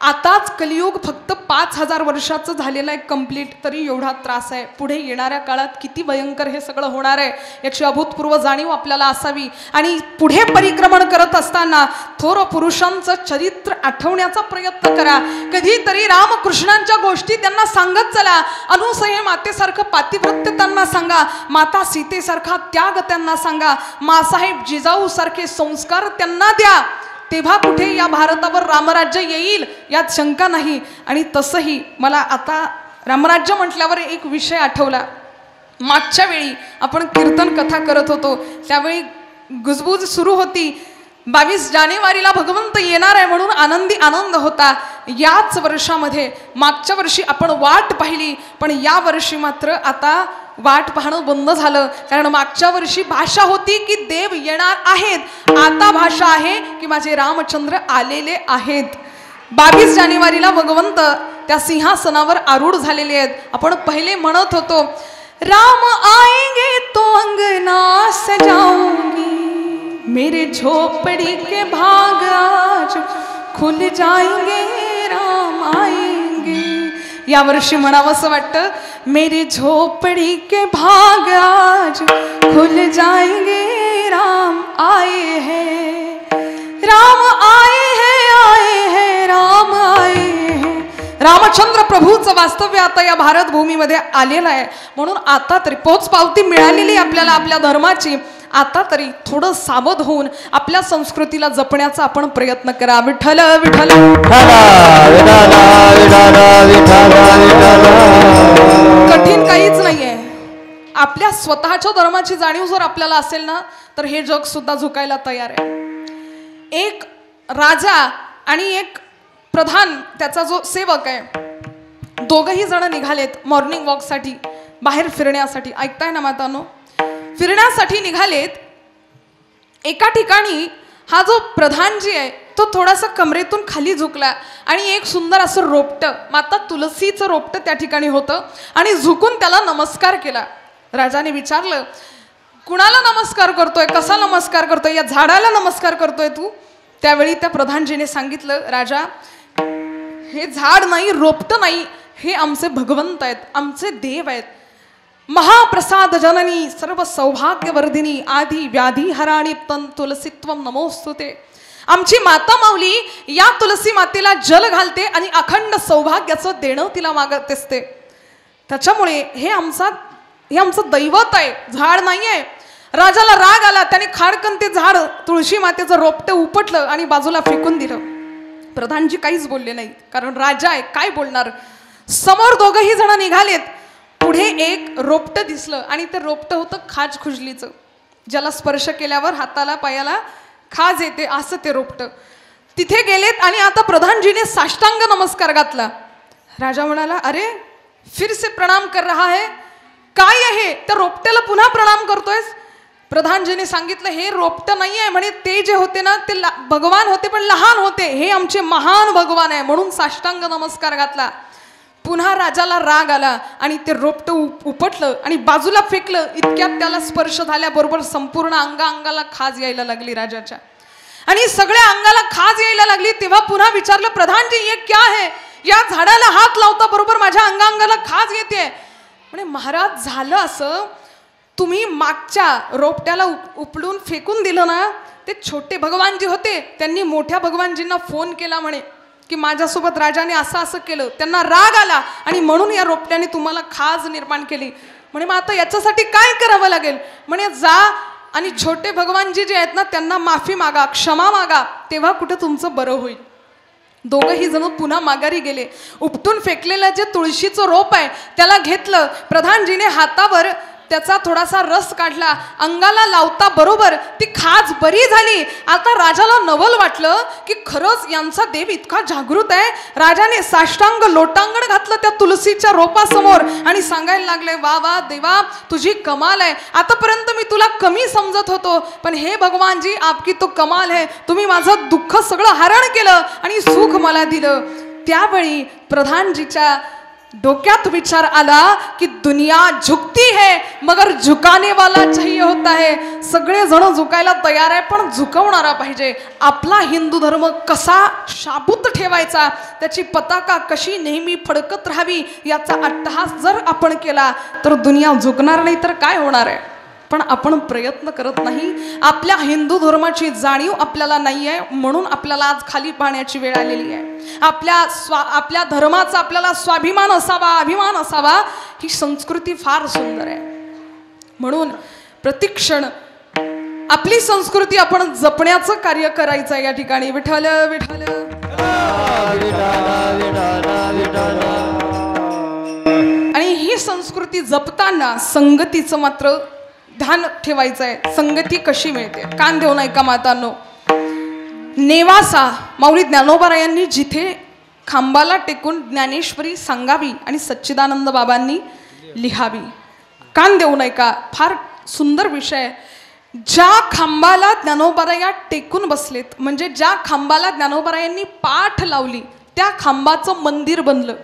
आताच कलियुग फक्त 5000 वर्षाचं झालेलं आहे कंप्लीट, तरी एवढा त्रास आहे. पुढे येणाऱ्या काळात किती भयंकर हे सगळं होणार आहे याची अभूतपूर्व जाणीव आपल्याला असावी. आणि पुढे परिक्रमण करत असताना थोर पुरुषांचं चरित्र आठवण्याचा प्रयत्न करा. कधीतरी रामकृष्णांच्या गोष्टी त्यांना सांगत चला. अनुसये मातेसारखं पातिव्रत्य त्यांना सांगा, माता सीतेसारखा त्याग त्यांना सांगा, मासाहेब जिजाऊ सारखे संस्कार त्यांना द्या. तेव्हा कुठे या भारतावर रामराज्य येईल यात शंका नाही. आणि तसंही मला आता रामराज्य म्हटल्यावर एक विषय आठवला. मागच्या वेळी आपण कीर्तन कथा करत होतो, त्यावेळी गुजबुज सुरू होती. 22 जानेवारीला भगवंत येणार आहे म्हणून आनंदी आनंद होता. याच वर्षामध्ये मागच्या वर्षी आपण वाट पाहिली, पण या वर्षी मात्र आता वाट पाहणं बंद झालं. कारण मागच्या वर्षी भाषा होती की देव येणार आहेत, आता भाषा आहे की माझे रामचंद्र आलेले आहेत. 22 जानेवारीला भगवंत त्या सिंहासनावर आरूढ झालेले आहेत. आपण पहिले म्हणत होतो, राम आएंगे तो अंगना सजाऊंगी, मेरे झोपड़ी के भाग आज खुल जाएंगे, राम आएंगे. या वर्षी म्हणावंसं वाटतं, मेरी झोपड़ी के भाग आज खुल जाएंगे, राम आए हैं, राम आए हैं, राम आए हैं. रामचंद्र प्रभूचं वास्तव्य आता या भारत भूमीमध्ये आलेलं आहे. म्हणून आता तरी पोचपावती मिळालेली आपल्याला आपल्या धर्माची. आता तरी थोडं सावध होऊन आपल्या संस्कृतीला जपण्याचा आपण प्रयत्न करा. विठ्ठल विठ्ठल कठीण काहीच नाहीये. आपल्या स्वतःच्या धर्माची जाणीव जर आपल्याला असेल ना, तर हे जग सुद्धा झुकायला तयार आहे. एक राजा आणि एक प्रधान, त्याचा जो सेवक आहे, दोघही जण निघालेत मॉर्निंग वॉकसाठी, बाहेर फिरण्यासाठी. ऐकताय ना मातांनो? फिरण्यासाठी निघालेत. एका ठिकाणी हा जो प्रधानजी आहे तो थोडासा कमरेतून खाली झुकला आणि एक सुंदर असं रोपटं, माता तुलसीचं रोपटं त्या ठिकाणी होतं आणि झुकून त्याला नमस्कार केला. राजाने विचारलं, कुणाला नमस्कार करतोय, कसा नमस्कार करतोय, या झाडाला नमस्कार करतोय तू? त्यावेळी त्या प्रधानजीने सांगितलं, राजा हे झाड नाही, रोपटं नाही, हे आमचे भगवंत आहेत, आमचे देव आहेत. महाप्रसाद जननी सर्व सौभाग्यवर्धिनी आधी व्याधी हराणी तन तुलसीत्वम नमोस्तुते. आमची माता माऊली या तुलसी मातेला जल घालते आणि अखंड सौभाग्याचं देणं तिला मागत असते. त्याच्यामुळे हे आमचं दैवत आहे, झाड नाही आहे. राजाला राग आला, त्याने खाडकन ते झाड तुळशी मातेचं रोपटं उपटलं आणि बाजूला फेकून दिलं. प्रधानजी काहीच बोलले नाही, कारण राजा आहे, काय बोलणार. समोर दोघंही जण निघालेत. पुढे एक रोपटं दिसलं आणि ते रोपटं होतं खाज खुजलीचं, ज्याला स्पर्श केल्यावर हाताला पायाला खाज येते असं ते रोपटं. तिथे गेलेत आणि आता प्रधानजीने साष्टांग नमस्कार घातला. राजा म्हणाला, अरे फिर से प्रणाम कर रहा है, काय आहे त्या रोपट्याला पुन्हा प्रणाम करतोयस? प्रधानजीने सांगितलं, हे रोपटं नाही आहे म्हणे, ते जे होते ना ते भगवान होते पण लहान होते, हे आमचे महान भगवान आहे, म्हणून साष्टांग नमस्कार घातला. पुन्हा राजाला राग आला आणि ते रोपटं उपटलं आणि बाजूला फेकलं. इतक्यात त्याला स्पर्श झाल्याबरोबर संपूर्ण अंगाला खाज यायला लागली राजाच्या, आणि सगळ्या अंगाला खाज यायला लागली. तेव्हा पुन्हा विचारलं, प्रधानजी ये क्या है? या झाडाला हात लावता बरोबर माझ्या अंगाला खाज येते. म्हणे, महाराज झालं असं, तुम्ही मागच्या रोपट्याला उपडून फेकून दिलं ना, ते छोटे भगवानजी होते, त्यांनी मोठ्या भगवानजींना फोन केला म्हणे की माझ्यासोबत राजाने असं असं केलं, त्यांना राग आला आणि म्हणून या रोपट्याने तुम्हाला खाज निर्माण केली. म्हणे, मग आता याच्यासाठी काय करावं लागेल? म्हणे, जा आणि छोटे भगवानजी जे आहेत ना त्यांना माफी मागा, क्षमा मागा, तेव्हा कुठं तुमचं बरं होईल. दोघंही जण पुन्हा माघारी गेले. उपटून फेकलेलं जे तुळशीचं रोप आहे त्याला घेतलं. प्रधानजीने हातावर त्याचा थोडासा रस काढला, अंगाला लावता बरोबर ती खाज बरी झाली. आता राजाला नवल वाटलं की खरंच यांचा देव इतका जागृत आहे. राजाने साष्टांग लोटांगण घातलं त्या तुलसीच्या रोपासमोर आणि सांगायला लागले, वा वा देवा, तुझी कमाल आहे. आतापर्यंत मी तुला कमी समजत होतो, पण हे भगवानजी आपकी तो कमाल है, तुम्ही माझं दुःख सगळं हरण केलं आणि सुख मला दिलं. त्यावेळी प्रधानजीच्या डोक्यात विचार आला की दुनिया झुकती है मगर झुकाने वाला चाहिए होता है. सगळे जण झुकायला तयार आहे पण झुकवणारा पाहिजे. आपला हिंदू धर्म कसा शाबूत ठेवायचा, त्याची पताका कशी नेहमी फडकत राहावी, याचा अट्टहास जर आपण केला तर दुनिया झुकणार नाही तर काय होणार आहे. पण आपण प्रयत्न करत नाही. आपल्या हिंदू धर्माची जाणीव आपल्याला नाही आहे, म्हणून आपल्याला आज खाली पाहण्याची वेळ आलेली आहे. आपल्या धर्माचा आपल्याला स्वाभिमान असावा, अभिमान असावा. ही संस्कृती फार सुंदर आहे, म्हणून प्रतिक्षण आपली संस्कृती आपण जपण्याचं कार्य करायचं आहे. या ठिकाणी विठ्ठल विठ्ठल. आणि ही संस्कृती जपताना संगतीचं मात्र ध्यान ठेवायचं आहे. संगती कशी मिळते? कान देऊ नये का मातांनो. नेवासा माऊली ज्ञानोबारायांनी जिथे खांबाला टेकून ज्ञानेश्वरी सांगावी आणि सच्चिदानंद बाबांनी लिहावी. कान देऊ नये का? फार सुंदर विषय. ज्या खांबाला ज्ञानोबाराया टेकून बसलेत, म्हणजे ज्या खांबाला ज्ञानोबारायांनी पाठ लावली, त्या खांबाचं मंदिर बनलं.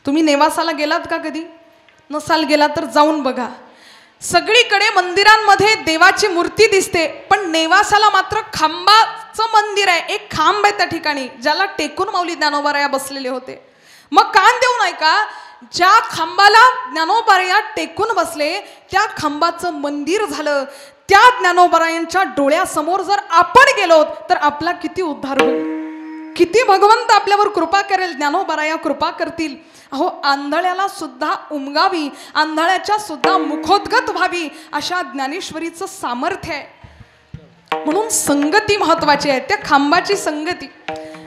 तुम्ही नेवासाला गेलात का कधी? नसाल गेला तर जाऊन बघा. सगळीकडे मंदिरांमध्ये देवाची मूर्ती दिसते, पण नेवासाला मात्र खांबाचं मंदिर आहे. एक खांब आहे त्या ठिकाणी, ज्याला टेकून माऊली ज्ञानोबाराया बसलेले होते. मग कान देऊ नये का? ज्या खांबाला ज्ञानोबाराया टेकून बसले त्या खांबाचं मंदिर झालं. त्या ज्ञानोबारायांच्या डोळ्यासमोर जर आपण गेलो तर आपला किती उद्धार होईल, किती भगवंत आपल्यावर कृपा करेल. ज्ञानोबाराया कृपा करतील. अहो, आंधळ्याला सुद्धा उमगावी, आंधळ्याच्या सुद्धा मुखोद्गत व्हावी, अशा ज्ञानेश्वरीचं सामर्थ्य आहे. म्हणून संगती महत्वाची आहे. त्या खांबाची संगती,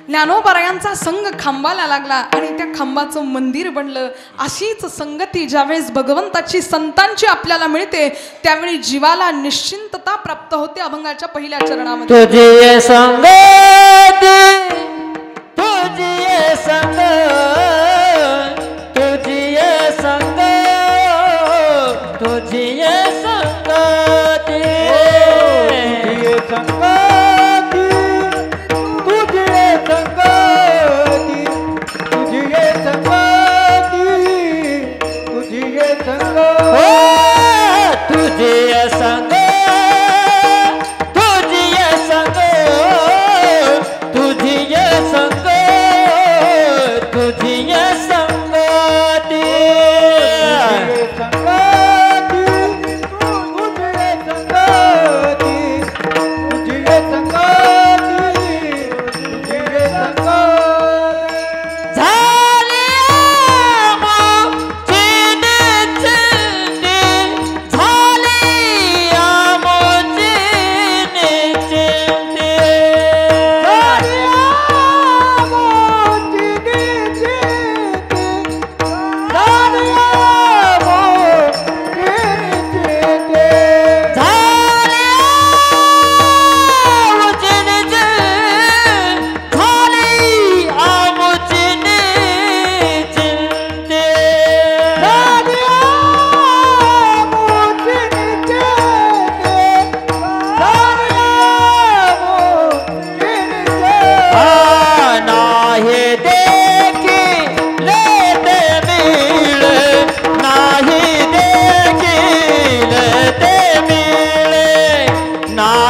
ज्ञानोबारायांचा संग खांबाला लागला आणि त्या खांबाचं मंदिर बनलं. अशीच संगती ज्यावेळेस भगवंताची, संतांची आपल्याला मिळते, त्यावेळी जीवाला निश्चिंतता प्राप्त होते. अभंगाच्या पहिल्या चरणामध्ये तुझी संगती, तुझी संगती, तुझी संगती, तुझी संगती, संगती,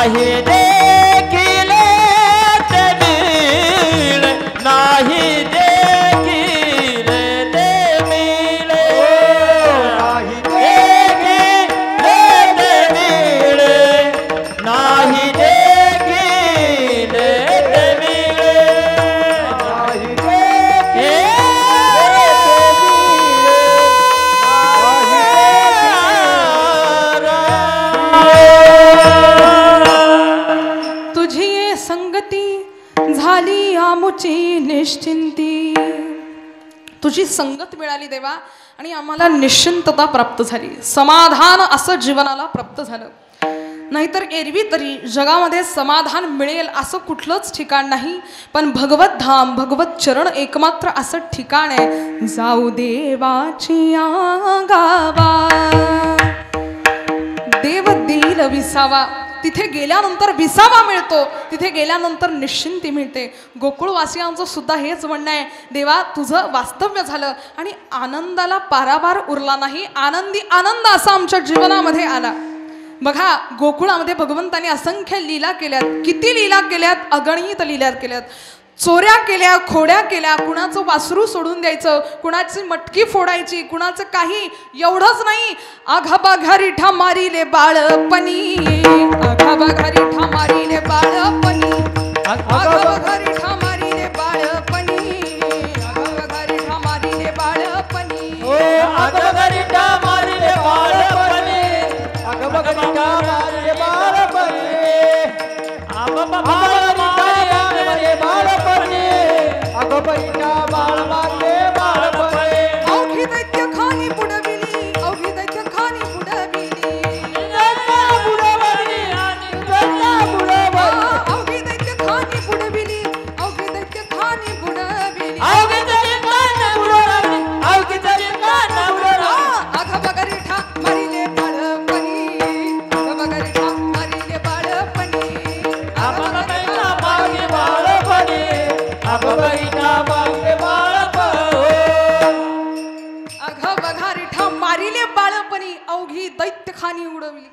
नाही देखील ते मिळे नाही देखील ते मिळे नाही देखील ते मिळे नाही देखील ते मिळे नाही तुझी ये संगती झाली आमुची निश्चिंती. तुझी संगत मिळाली देवा आणि आम्हाला निश्चिंतता प्राप्त झाली, समाधान असं जीवनाला प्राप्त झालं. नाहीतर एरवी तरी जगामध्ये समाधान मिळेल असं कुठलंच ठिकाण नाही, पण भगवत धाम भगवत चरण एकमात्र असं ठिकाण आहे. जाऊ देवाची गावा देव देईल विसावा. तिथे गेल्यानंतर विसावा मिळतो, तिथे गेल्यानंतर निश्चिंती मिळते. गोकुळवासियांचं सुद्धा हेच म्हणणं आहे, देवा तुझं वास्तव्य झालं आणि आनंदाला पारावार उरला नाही, आनंदी आनंद असा आमच्या जीवनामध्ये आला. बघा गोकुळामध्ये भगवंताने असंख्य लीला केल्यात. किती लीला केल्यात? अगणित लीला केल्यात. चोऱ्या केल्या, खोड्या केल्या, कुणाचं वासरू सोडून द्यायचं, कुणाची मटकी फोडायची, कुणाचं काही. एवढंच नाही, आघाबा घारीठा मारिले बाळपणी, आघाबा घारीठा मारिले बाळपणी, आघाबा घारीठा मारिले बाळपणी, आघाबा घारीठा मारिले बाळपणी, आघाबा घारीठा मारिले बाळपणी, आघाबा घारीठा मारिले बाळपणी, आघाबा मारिले बाळपणी, आघाबा मारिले बाळपणी. अवघी दैत्य खानी बुडविली, अवघी दैत्य खानी बुडविली, बुडवली आणि बुडवली, अवघी दैत्य खानी बुडविली, अवघी दैत्य खानी बुडविली, अवघी दैत्य खानी बुडवली, अवघी दैत्य खानी बुडवली. आघाबा घारीठा मारिले बाळपणी, आघाबा घारीठा मारिले बाळपणी, आघाबा घारीठा मारिले बाळपणी, आघाबा घारीठा मारिले बाळपणी. आघाबा घारीठा मारिले बाळपणी, अवघी दैत्य खानी उडवली.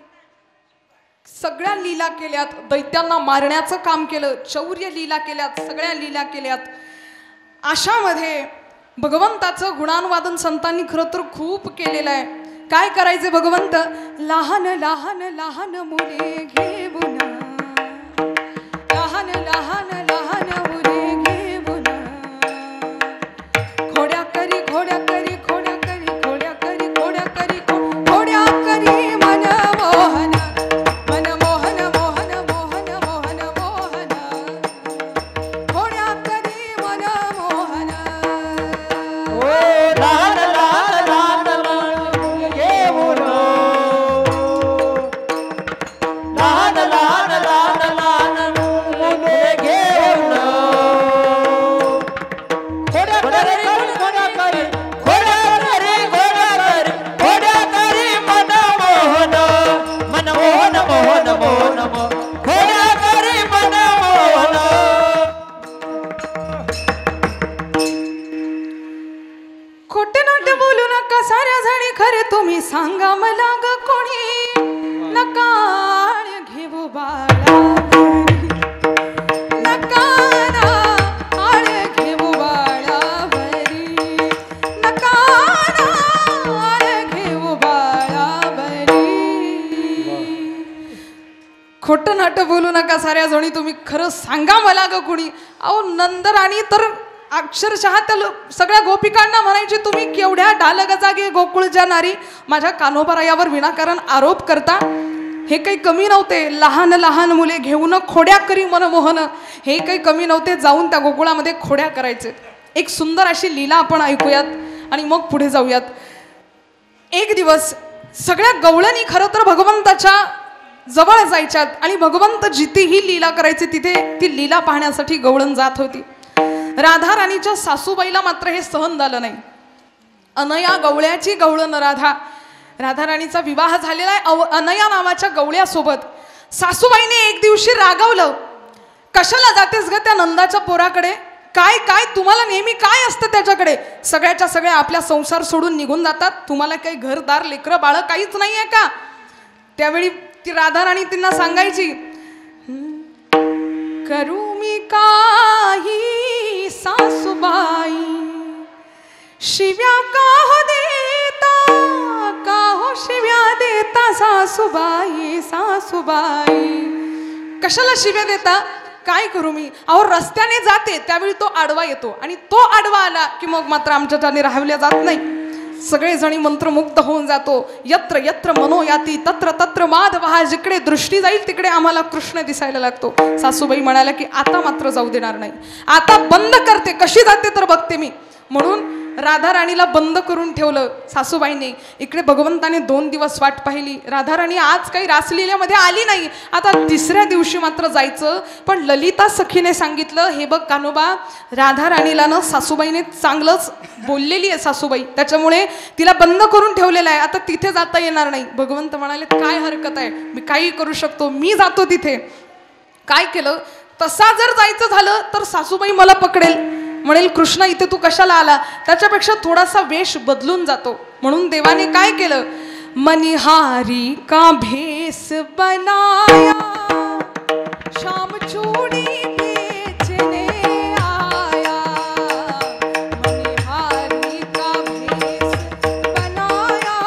सगळ्या लीला केल्यात, दैत्यांना मारण्याचं काम केलं, शौर्य लीला केल्यात, सगळ्या लीला केल्यात. अशामध्ये भगवंताचं गुणानुवादन संतांनी खरं तर खूप केलेलं आहे. काय करायचे भगवंत? लहान लहान लहान मुले घेऊन, लहान लहान लहान मुले घेऊन, खोड्या करी खोड्या करी खोड्या करी खोड्या करी खोड्या करी खोड्या करी मन मोहन, मन मोहन मोहन मोहन मोहन मोहन, खोड्या करी मन मोहन. लहान लहान लहान मुले घेऊन, लहान लहान लहान लहान मुले घेऊन, खोड्या करी खोड्या करी खोड्या करी खोड्या करी खोड्या करी मन मोहन, मन मोहन मोहन मोहन मोहन, खोड्या करी मन मोहन. खोटे नाट्य बोलू नका साऱ्या जणी, खरे तुम्ही सांगा मला ग कोणी, नका आळ घेऊ बाळा घरी, नका ना आळ घेऊ बाळा घरी, नका ना आळ घेऊ बाळा घरी. खोटं नाटं बोलू नका साऱ्या जणी, तुम्ही खरं सांगा मला ग कोणी. अहो नंदराणी तर अक्षरशः त्या सगळ्या गोपिकांना म्हणायची, तुम्ही केवढ्या डालगजागे गोकुळच्या नारी माझ्या कान्होबारायावर विनाकारण आरोप करता. हे काही कमी नव्हते, लहान लहान मुले घेऊन खोड्या करी मनमोहन, हे काही कमी नव्हते, जाऊन त्या गोकुळामध्ये खोड्या करायचे. एक सुंदर अशी लीला आपण ऐकूयात आणि मग पुढे जाऊयात. एक दिवस सगळ्या गवळणी खरं तर भगवंताच्या जवळ जायच्यात आणि भगवंत जिथे ही लीला करायचे तिथे ती लीला पाहण्यासाठी गवळण जात होती. राधा राणीच्या सासूबाईला मात्र हे सहन झालं नाही. अनया गवळ्याची गवळण राधा, राधा राणीचा विवाह झालेला आहे अनया नावाच्या गवळ्यासोबत. सासूबाईने एक दिवशी रागवलं, कशाला जातेस ग त्या नंदाच्या पोराकडे, काय काय तुम्हाला नेहमी काय असतं त्याच्याकडे, सगळ्याच्या सगळ्या आपल्या संसार सोडून निघून जातात, तुम्हाला काही घरदार लेकरं बाळ काहीच नाही आहे का. त्यावेळी ती राधा राणी त्यांना सांगायची, करू मी काही सासूबाई, शिव्या का हो देता, का हो शिव्या देता सासूबाई, सासूबाई. कशाला शिव्या देता? काय करू मी? अहो रस्त्याने जाते त्यावेळी तो आडवा येतो आणि तो आडवा आला की मग मात्र आमच्याच्याने राहवल्या जात नाही. सगळेजणी मंत्रमुग्ध होऊन जातो. यत्र यत्र मनोयाती तत्र तत्र माधवः. जिकडे दृष्टी जाईल तिकडे आम्हाला कृष्ण दिसायला लागतो. सासूबाई म्हणाल्या की आता मात्र जाऊ देणार नाही, आता बंद करते, कशी जाते तर बघते मी. म्हणून राधा राणीला बंद करून ठेवलं सासूबाईंनी. इकडे भगवंताने 2 दिवस वाट पाहिली. राधा राणी आज काही रासलीलेमध्ये आली नाही. आता 3ऱ्या दिवशी मात्र जायचं. पण ललिता सखीने सांगितलं, हे बघ कान्होबा, राधा राणीला ना सासूबाईने चांगलंच बोललेली आहे सासूबाई, त्याच्यामुळे तिला बंद करून ठेवलेलं आहे, आता तिथे जाता येणार नाही. भगवंत म्हणाले काय हरकत आहे, मी काही करू शकतो, मी जातो तिथे. काय केलं, तसा जर जायचं झालं तर सासूबाई मला पकडेल, म्हणेल कृष्ण इथे तू कशाला आला. त्याच्यापेक्षा थोडासा वेश बदलून जातो. म्हणून देवाने काय केलं, मनिहारी का भेस बनाया, शाम चूड़ी बेचने आया. मनिहारी का भेस बनाया,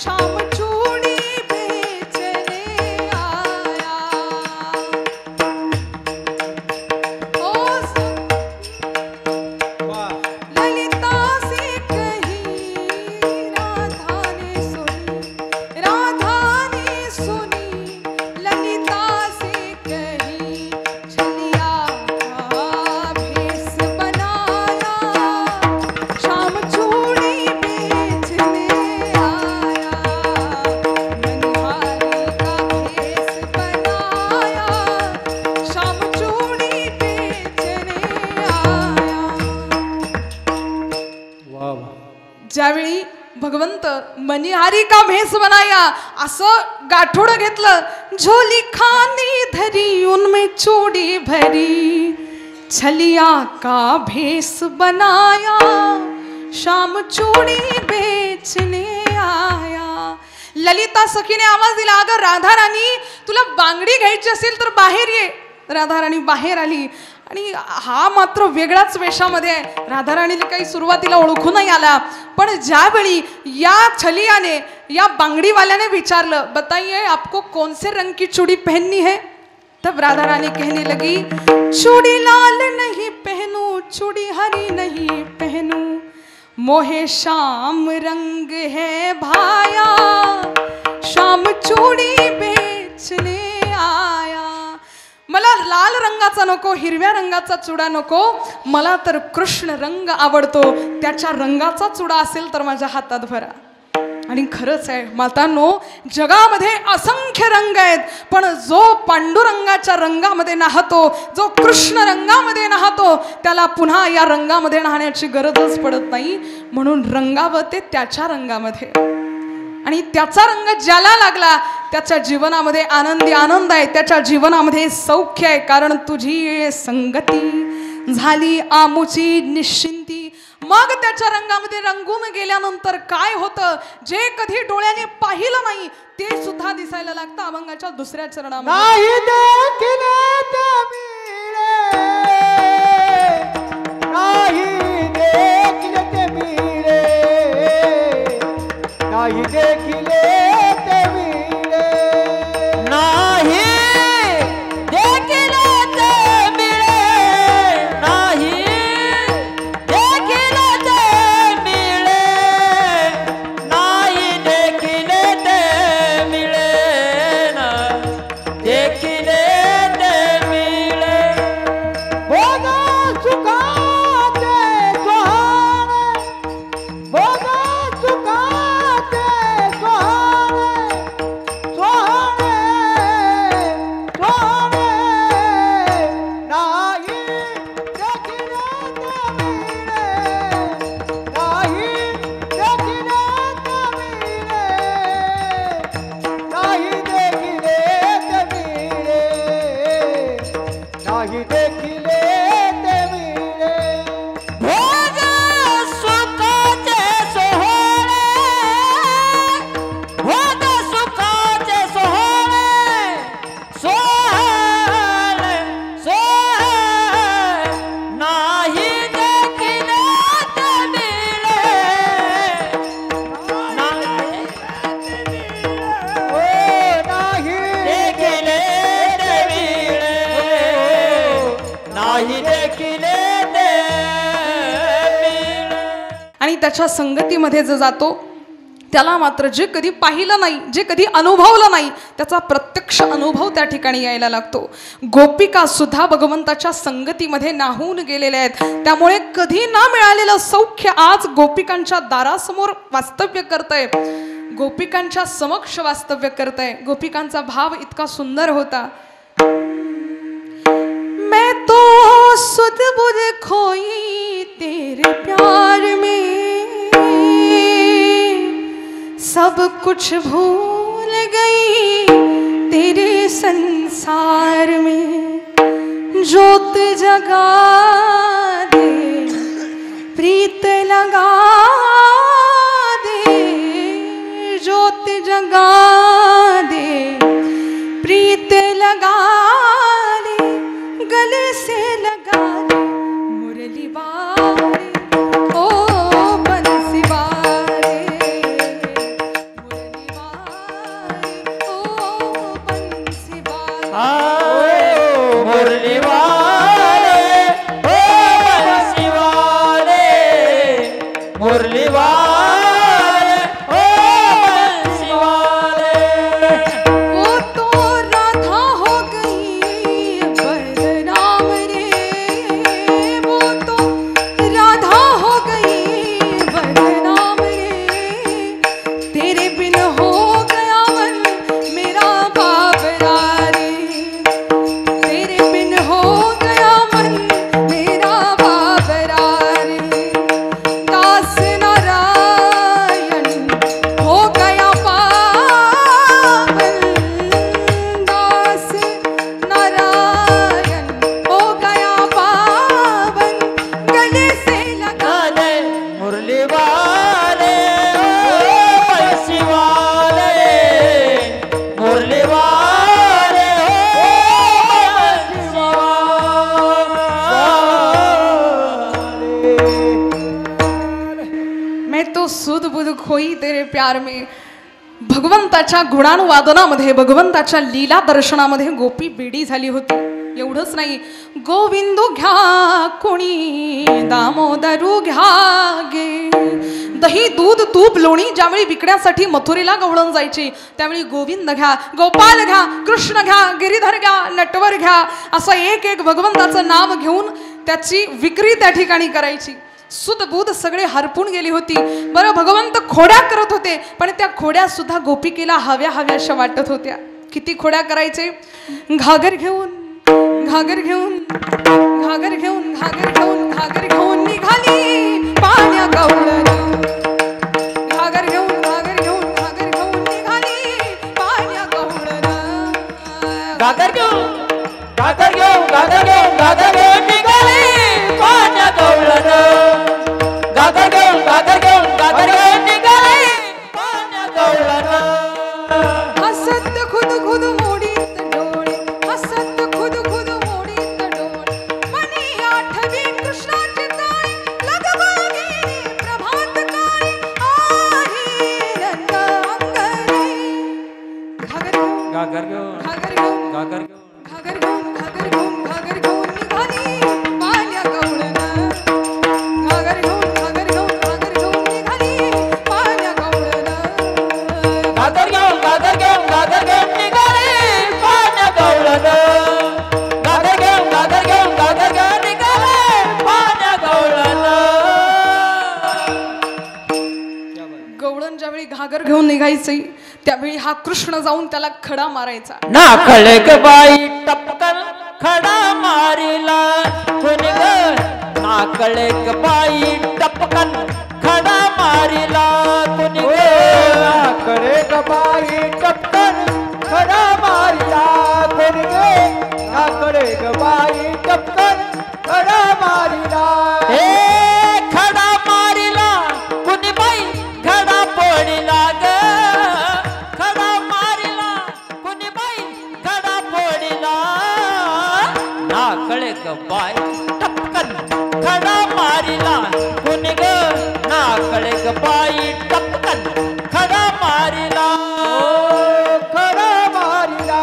शाम चूड़ी बेचने आया. ललिता से कही राधा ने सुनी, राधा ने सुनी. ललिता से कही छलिया का भेस बनाया, शाम चूड़ी बेचने आया. मनिहारी का भेस बनाया, शाम चूड़ी बेचने आया. ज्यावेळी भगवंत मनिहारी का भेस बनाया असं गाठोडं घेतलं, झोली खानी धरी उनमें चूड़ी भरी, छलिया का भेस बनाया, शाम चूड़ी बेचने आया. ललिता सखीने आवाज दिला, अगं राधा राणी, तुला बांगडी घ्यायची असेल तर बाहेर ये. राधा राणी बाहेर आली आणि हा मात्र वेगळाच वेशामध्ये आहे. राधा राणीला काही सुरुवातीला ओळखू नाही आला. पण ज्यावेळी या छलियाने, या बांगडीवाल्याने विचारलं, बताइए आपको कौन से रंग की चूड़ी पहननी है. तब राधा रानी कहने लगी, चूड़ी लाल नहीं पहनू, चूड़ी हरी नहीं पहनू, मोहे शाम रंग है भाया, शाम चूड़ी बेचने आया. मला लाल रंगाचा नको, हिरव्या रंगाचा चुडा नको, मला तर कृष्ण रंग आवडतो, त्याच्या रंगाचा चुडा असेल तर माझ्या हातात भरा. आणि खरंच आहे मातांनो, जगामध्ये असंख्य रंग आहेत, पण जो पांडुरंगाच्या रंगामध्ये नाहतो, जो कृष्ण रंगामध्ये नाहतो, त्याला पुन्हा या रंगामध्ये नाहण्याची गरजच पडत नाही. म्हणून रंगावं ते त्याच्या रंगामध्ये, आणि त्याचा रंग ज्याला लागला त्याच्या जीवनामध्ये आनंदी आनंद आहे, त्याच्या जीवनामध्ये सौख्य आहे. कारण तुझी संगती झाली आमुची निश्चिंती. मग त्याच्या रंगामध्ये रंगून गेल्यानंतर काय होतं, जे कधी डोळ्याने पाहिलं नाही ते सुद्धा दिसायला लागतं अभंगाच्या 2ऱ्या चरणामध्ये. नाही देखिले ते मिळे, नाही देखिले ते मिळे, नाही देखिले ते मिळे, नाही देखिले ते मिळे, नाही देखिले ते मिळे, नाही देखिले ते मिळे, देखिले ते मिळे. भोग सुखाचे सोहाणे, भोग सुखाचे सोहाणे, सोहाणे, सोहाणे, नाही देखिले ते मिळे, नाही देखिले ते मिळे, नाही देखिले ते मिळे, नाही देखिले ते मिळे. भोग सुखाचे सोहळे, भोग सुखाचे सोहळे, सोहळे, त्याच्या संगतीमध्ये जो जातो त्याला मात्र जे कधी पाहिलं नाही, जे कधी अनुभवलं नाही, त्याचा प्रत्यक्ष अनुभव त्या ठिकाणी यायला लागतो. गोपिका सुद्धा भगवंताच्या संगतीमध्ये नाहून गेलेल्या आहेत. त्यामुळे कधी ना मिळालेलं सौख्य आज गोपिकांच्या दारासमोर वास्तव्य करतंय, गोपिकांच्या समक्ष वास्तव्य करतंय. गोपिकांचा भाव इतका सुंदर होता. मैं तो सुध बुध खोई तेरे प्यार में, सब कुछ भूल गई तेरे संसार में. जोत जगा दे प्रीत लगा दे, जोत जगा दे प्रीत लगा दे, गले से लगा दे मुरली बारे ओ बंसी बारे, मुरली बारे ओ बंसी बारे, मुरली वाले ओ बंसी वाले, मुरली वाले ओ बंसी वाले. वो तो राधा हो गई बदनाम रे, वो तो राधा हो गई बदनाम रे, तेरे बिन हो गया मन मेरा बाबरा रे, तेरे बिन हो गया मन मेरा बाबरा रे. दास नारायण हो गया पावन, दास नारायण हो गया पावन, गले से लगा गाने मुरली वाले ओ बंसी वाले, मुरली वाले ओ बंसी वाले. मैं तो सुध बुध खोई तेरे प्यार में. भगवंताच्या गुणानुवादनामध्ये, भगवंताच्या लीला दर्शनामध्ये गोपी बेडी झाली होती. एवढंच नाही, गोविंदू घ्या कोणी दामोदरू घ्या गे. दही दूध तूप लोणी ज्यावेळी विकण्यासाठी मथुरेला गवळण जायची, त्यावेळी गोविंद घ्या, गोपाल घ्या, कृष्ण घ्या, गिरीधर घ्या, नटवर घ्या, असं एक एक भगवंताचं नाव घेऊन त्याची विक्री त्या ठिकाणी करायची. सुध बुध सगळे हरपून गेली होती. बरं, भगवंत खोड्या करत होते, पण त्या खोड्या सुद्धा गोपिकेला हव्या हव्याशा वाटत होत्या. किती खोड्या करायचे. घागर घेऊन घागर घेऊन घागर घेऊन घागर घेऊन घागर घेऊन निघाली पाण्या गवळण, घागर घेऊन घागर घेऊन घागर घेऊन निघाली पाण्या गवळण. गागर घेऊन गागर घेऊन गागर घेऊन गागर घेऊन निघाली पाण्या गवळण, गागर घेऊन गागर घेऊन गागर घेऊन निघाली पाण्या गवळण. हसत खुद खुद मोडीत डोळे, हसत खुद खुद मोडीत डोळे, मनी आठवी कृष्णाची ताई, लगबगे प्रभात काळी आहे रंग अंगणी. घागर घेऊन गागर घेऊन घागर घेऊन गागर घेऊन घागर घेऊन घागर घेऊन घागर घेऊन निघाली पाण्या गवळण, घागर घेऊन घागर घेऊन घागर घेऊन निघाली पाण्या गवळण. गागर घेऊन गागर घेऊन गागर घेऊन निघाली पाण्या गवळण, गागर घेऊन गागर घेऊन गागर घेऊन निघाली पाण्या गवळण. गवळण ज्यावेळी घागर घेऊन निघायचे, त्यावेळी हा कृष्ण जाऊन त्याला खडा मारायचा. नाकळे ग बाई टपकन खडा मारिला कुणी ग, नाकळे ग बाई टपकन खडा मारिला कुणी ग, नाकळे ग बाई टपकन खडा मारिला कुणी ग, नाकळे ग बाई टपकन खडा मारिला. हे खडा मारिला कुणी बाई खडा पोडिला ग, खडा मारिला कुणी बाई खडा पोडिला, नाकळे ग बाई टपकन खडा मारिला कुणी ग, नाकळे ग बाई टपकन खडा मारिला, खडा मारिला.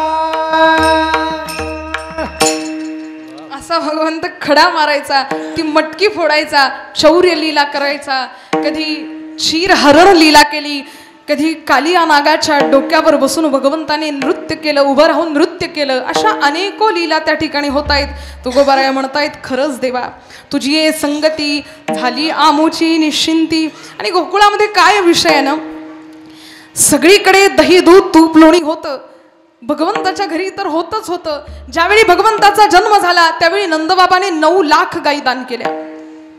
असा भगवंत खडा मारायचा, ती मटकी फोडायचा, शौर्य लीला करायचा, कधी क्षीर हरण लीला केली, कधी कालिया नागाच्या डोक्यावर बसून भगवंताने नृत्य केलं, उभं राहून नृत्य केलं. अशा अनेको लीला त्या ठिकाणी होत आहेत. तुकोबाराया म्हणतायत, खरंच देवा तुझी ये संगती झाली आमूची निश्चिंती. आणि गोकुळामध्ये काय विषय आहे ना, सगळीकडे दही दूध तूप लोणी होतं, भगवंताच्या घरी तर होतच होतं. ज्यावेळी भगवंताचा जन्म झाला त्यावेळी नंदबाबाने 9 लाख गायी दान केल्या.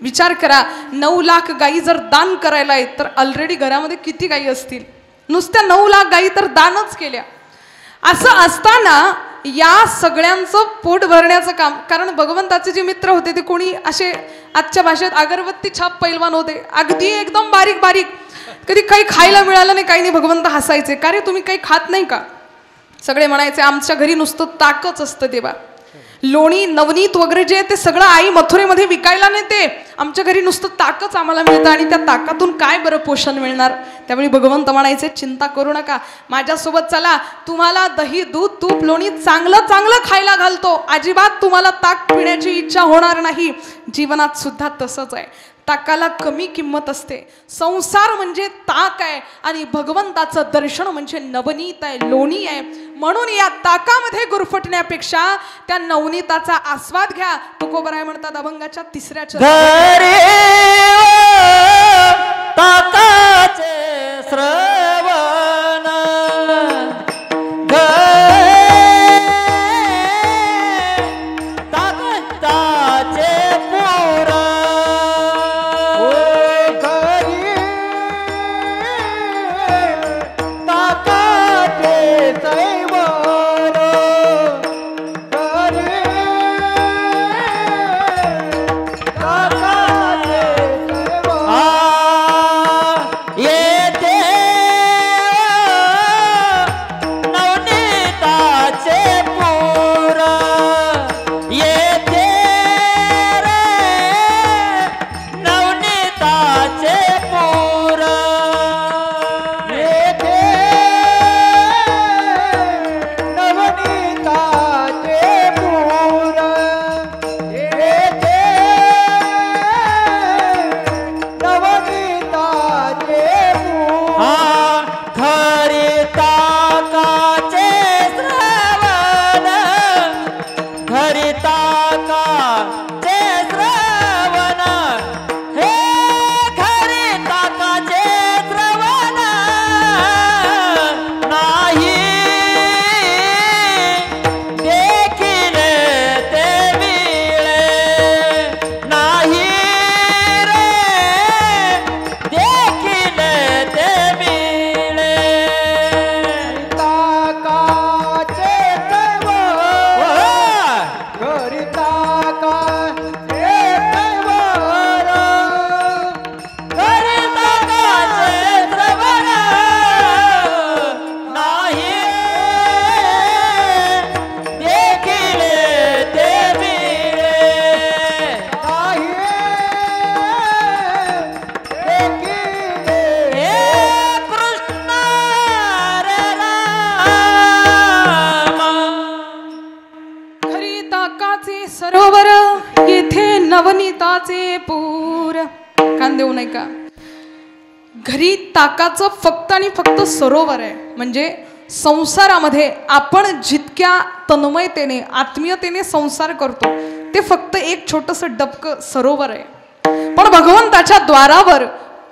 विचार करा, 9 लाख गायी जर दान करायला आहेत तर ऑलरेडी घरामध्ये किती गायी असतील. नुसत्या 9 लाख गायी तर दानच केल्या. असं असताना या सगळ्यांचं पोट भरण्याचं काम, कारण भगवंताचे जे मित्र होते ते कोणी असे आजच्या भाषेत अगरबत्ती छाप पैलवान होते, अगदी एकदम बारीक बारीक. कधी काही खायला मिळालं नाही, काही नाही, भगवंत हसायचे, का रे तुम्ही काही खात नाही का? सगळे म्हणायचे आमच्या घरी नुसतं ताकच असतं देवा, लोणी नवनीत वगैरे जे ते सगळं आई मथुरेमध्ये विकायला नेते, आमच्या घरी नुसतं ताकच आम्हाला मिळतं आणि त्या ताकातून काय बरं पोषण मिळणार. त्यावेळी भगवंत म्हणायचे चिंता करू नका, माझ्यासोबत चला, तुम्हाला दही दूध तूप लोणी चांगलं चांगलं खायला घालतो, अजिबात तुम्हाला ताक पिण्याची इच्छा होणार नाही. जीवनात सुद्धा तसंच आहे, ताकाला कमी किंमत असते. संसार म्हणजे ताक आहे आणि भगवंताचं दर्शन म्हणजे नवनीत आहे, लोणी आहे. म्हणून या ताकामध्ये गुरफटण्यापेक्षा त्या नवनीताचा आस्वाद घ्या. तुकोबराय म्हणतात अभंगाच्या 3ऱ्या चरणी ताकाचे श्रवण, ताकाचे पुर, ताकाचे सैवन, येते नवनीताचे पुर, येते रे नवनीताचे पुर, येते नवनीताचे पुर, येते नवनीताचे पुर. खरी ताकाचे श्रवण, खरी ताकाचे श्रवण, हे खरी ताकाचे श्रवण नाही देखील ते मिळे, नाही रे देखील ते मिळे. ताकाचे श्रवण, खरी ताकाचे श्रवण, खरी ताकाचे श्रवण नाही देखील ते मिळे, नाही देखील. हे कृष्ण रे राम, खरी ताकाचे सरोवर, येथे नवनीताचे पूर. कान देऊ नाही का? घरी ताकाचं फक्त आणि फक्त सरोवर आहे. म्हणजे संसारामध्ये आपण जितक्या तन्मयतेने आत्मीयतेने संसार करतो ते फक्त एक छोटंसं डबकं सरोवर आहे. पण भगवंताच्या द्वारावर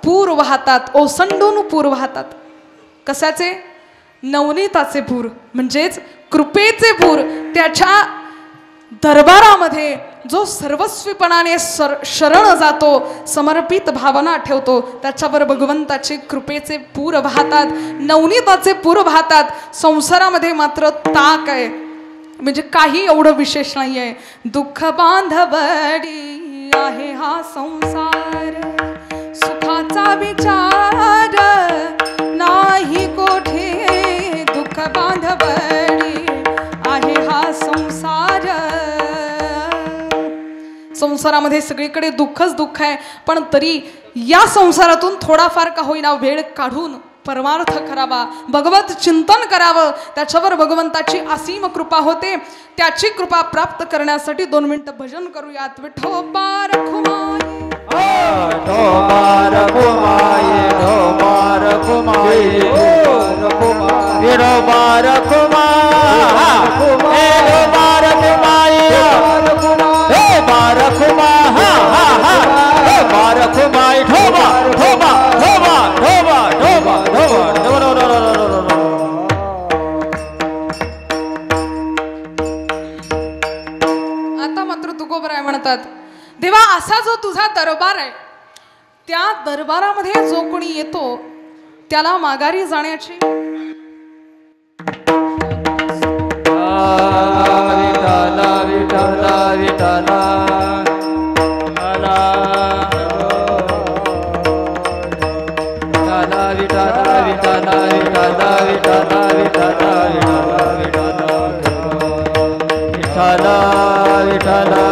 पूर वाहतात, ओसंडून पूर वाहतात. कशाचे? नवनीताचे पूर, म्हणजेच कृपेचे पूर. त्याच्या दरबारामध्ये जो सर्वस्वीपणाने शरण जातो, समर्पित भावना ठेवतो, त्याच्यावर भगवंताचे कृपेचे पूर वाहतात, नवनीताचे पूर वाहतात. संसारामध्ये मात्र ताक आहे, म्हणजे काही एवढं विशेष नाही आहे. दुःख बांधवडी आहे हा संसार, सुखाचा विचार नाही कोठे. दुःख बांधवडी आहे हा संसार. संसारामध्ये सगळीकडे दुःखच दुःख आहे, पण तरी या संसारातून थोडाफार का होईना वेळ काढून परमार्थ करावा, भगवत चिंतन करावं, त्याच्यावर भगवंताची असीम कृपा होते. त्याची कृपा प्राप्त करण्यासाठी 2 मिनिटं भजन करूयात. विठोबा रखुमाई ढोबार कुमाई ढोबार कुमाई ढोबार कुमाई ढोबार कुमाई ढोबार कुमाई ढोबार कुमाई ढोबा ढोबा ढोबा ढोबा ढोबा ढोबा. आता मात्र तुकोबराय म्हणतात, देवा असा जो तुझा दरबार आहे, त्या दरबारामध्ये जो कोणी येतो त्याला माघारी जाण्याची विठाला विठाला विठाला विठाला विठाला विठाला विठाला विठाला विठाला विठाला.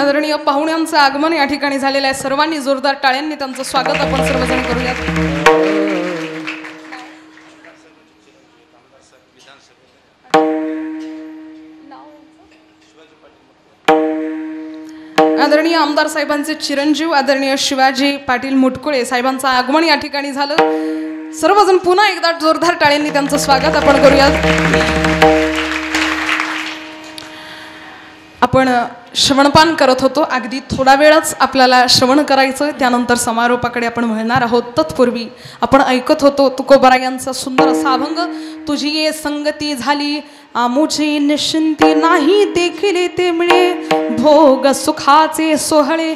आदरणीय पाहुण्यांचं आगमन या ठिकाणी झालेलं आहे. सर्वांनी जोरदार टाळ्यांनी त्यांचं स्वागत आपण सर्वजण करूयात. आदरणीय आमदार साहेबांचे चिरंजीव आदरणीय शिवाजी पाटील मुटकुळे साहेबांचं आगमन या ठिकाणी झालं. सर्वजण पुन्हा एकदा जोरदार टाळ्यांनी त्यांचं स्वागत आपण करूयात. आपण श्रवणपान करत होतो. अगदी थोडा वेळच आपल्याला श्रवण करायचं, त्यानंतर समारोपाकडे आपण वळणार आहोत. तत्पूर्वी आपण ऐकत होतो तुकोबराय यांचा सुंदर असा अभंग. तुझी ये संगती झाली आमुची निश्चिंती, नाही देखील ते मिळे भोग सुखाचे सोहळे.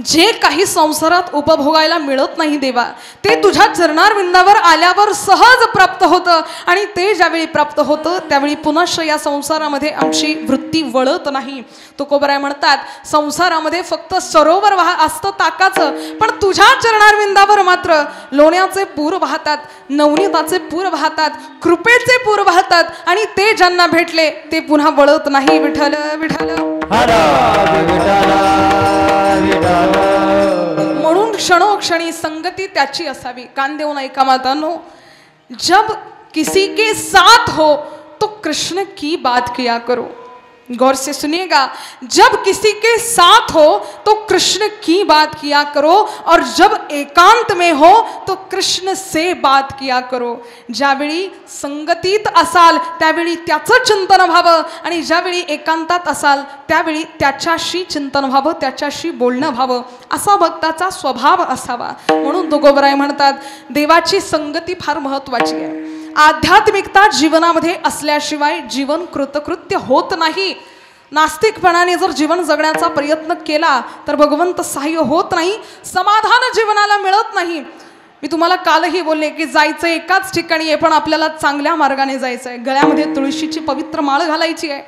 जे काही संसारात उपभोगायला मिळत नाही देवा, ते तुझ्या चरणारविंदावर आल्यावर सहज प्राप्त होतं. आणि ते ज्यावेळी प्राप्त होतं त्यावेळी पुनश्च या संसारामध्ये आमची वृत्ती वळत नाही. तुकोबराय म्हणतात, संसारामध्ये फक्त सरोवर असतं ताकाचं, पण तुझ्या चरणारविंदावर मात्र लोण्याचे पूर वाहतात, नवनीताचे पूर वाहतात, कृपेचे पूर वाहतात. आणि ते ज्यांना भेटले ते पुन्हा वळत नाही. विठ्ठल विठ्ठल म्हणून क्षणोक्षणी संगती त्याची असावी. कान देऊन ऐका मातांनो, जब किसी के साथ हो तो कृष्ण की बात किया करो. गौर से सुनिएगा, जब किसी के साथ हो तो कृष्ण की बात किया करो, और जब एकांत में हो तो कृष्ण से बात किया करो. ज्यावेळी संगतीत असाल त्यावेळी त्याचं चिंतन व्हावं, आणि ज्यावेळी एकांतात असाल त्यावेळी त्याच्याशी चिंतन व्हावं, त्याच्याशी बोलणं व्हावं, असा भक्ताचा स्वभाव असावा. म्हणून तुकोबराय म्हणतात, देवाची संगती फार महत्वाची आहे. आध्यात्मिकता जीवनामध्ये असल्याशिवाय जीवन कृतकृत्य होत नाही. नास्तिकपणाने जर जीवन जगण्याचा प्रयत्न केला तर भगवंत सहाय्य होत नाही, समाधान जीवनाला मिळत नाही. मी तुम्हाला कालही बोलले की जायचं एकाच ठिकाणी आहे, पण आपल्याला चांगल्या मार्गाने जायचं आहे. गळ्यामध्ये तुळशीची पवित्र माळ घालायची आहे,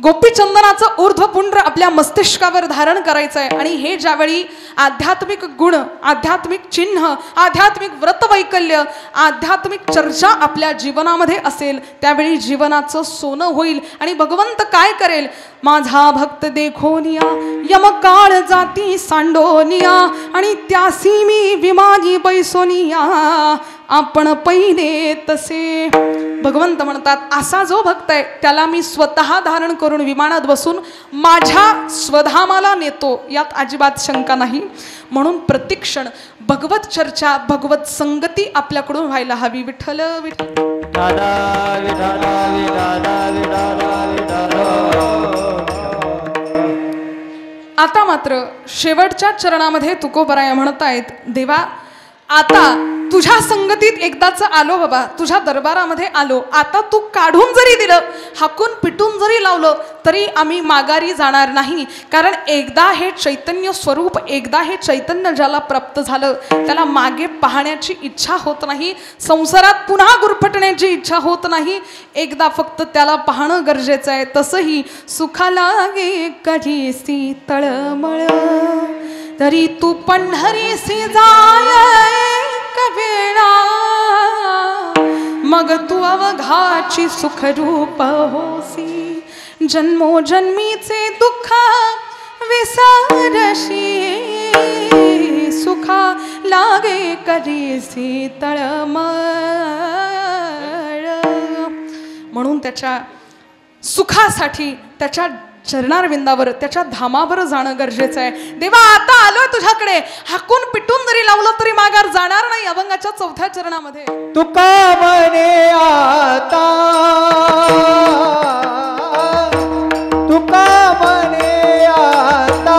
गोपीचंदनाचं ऊर्ध्वपुंड्र आपल्या मस्तिष्कावर धारण करायचं आहे. आणि हे ज्यावेळी आध्यात्मिक गुण, आध्यात्मिक चिन्ह, आध्यात्मिक व्रतवैकल्य, आध्यात्मिक चर्चा आपल्या जीवनामध्ये असेल त्यावेळी जीवनाचं सोनं होईल. आणि भगवंत काय करेल, माझा भक्त देखोनिया यम काळ जाती सांडोनिया, आणि त्यासी मी विमानी बैसोनिया आपण पहिले तसे. भगवंत म्हणतात, असा जो भक्त आहे त्याला मी स्वतः धारण करून विमानात बसून माझ्या स्वधामाला नेतो, यात अजिबात शंका नाही. म्हणून प्रतिक्षण भगवत चर्चा, भगवत संगती आपल्याकडून व्हायला हवी. विठ्ठल विठ्ठल. आता मात्र शेवटच्या चरणामध्ये तुकोबराय म्हणतायत, देवा आता तुझ्या संगतीत एकदाच आलो बाबा, तुझ्या दरबारामध्ये आलो. आता तू काढून जरी दिलं, हाकून पिटून जरी लावलं तरी आम्ही माघारी जाणार नाही. कारण एकदा हे चैतन्य स्वरूप, एकदा हे चैतन्य ज्याला प्राप्त झालं त्याला मागे पाहण्याची इच्छा होत नाही, संसारात पुन्हा गुरफटण्याची इच्छा होत नाही. एकदा फक्त त्याला पाहणं गरजेचं आहे. तसंही सुखाला गे कधीसी तळमळ, तरी तू पंढरीसी जाय वेळा, मग तू अवघाची सुखरूप होसी. जन्मोजन्मीचे दुःख विसारशी सुखा लागे करीसी तळमळ. म्हणून त्याच्या सुखासाठी त्याच्या चरणारविंदावर त्याच्या धामावर जाणं गरजेचं आहे. देवा आता आलोय तुझ्याकडे, हाकून पिटून जरी लावलं तरी माघार जाणार नाही. अभंगाच्या 4थ्या चरणामध्ये तुका म्हणे आता, तुका म्हणे आता,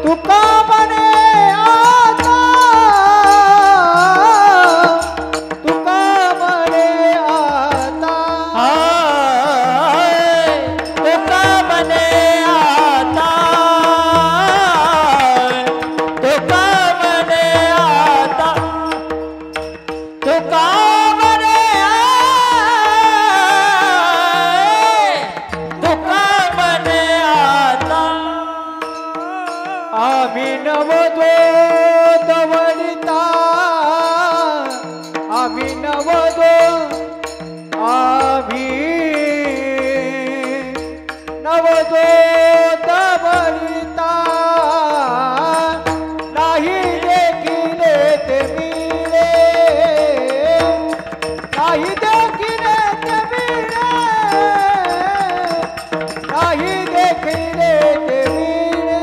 तुका म्हणे आता, तुका म्हणे आता, तुका म्हणे आता, तुका म्हणे आता, तुका म्हणे तुका म्हणे आता. आम्ही नवदोत वनिता, आम्ही नवदोत, आम्ही नवदोत वनिता, नाही देखिले ते मिळे, नाही देखिले ते मिळे, नाही देखिले ते मिळे.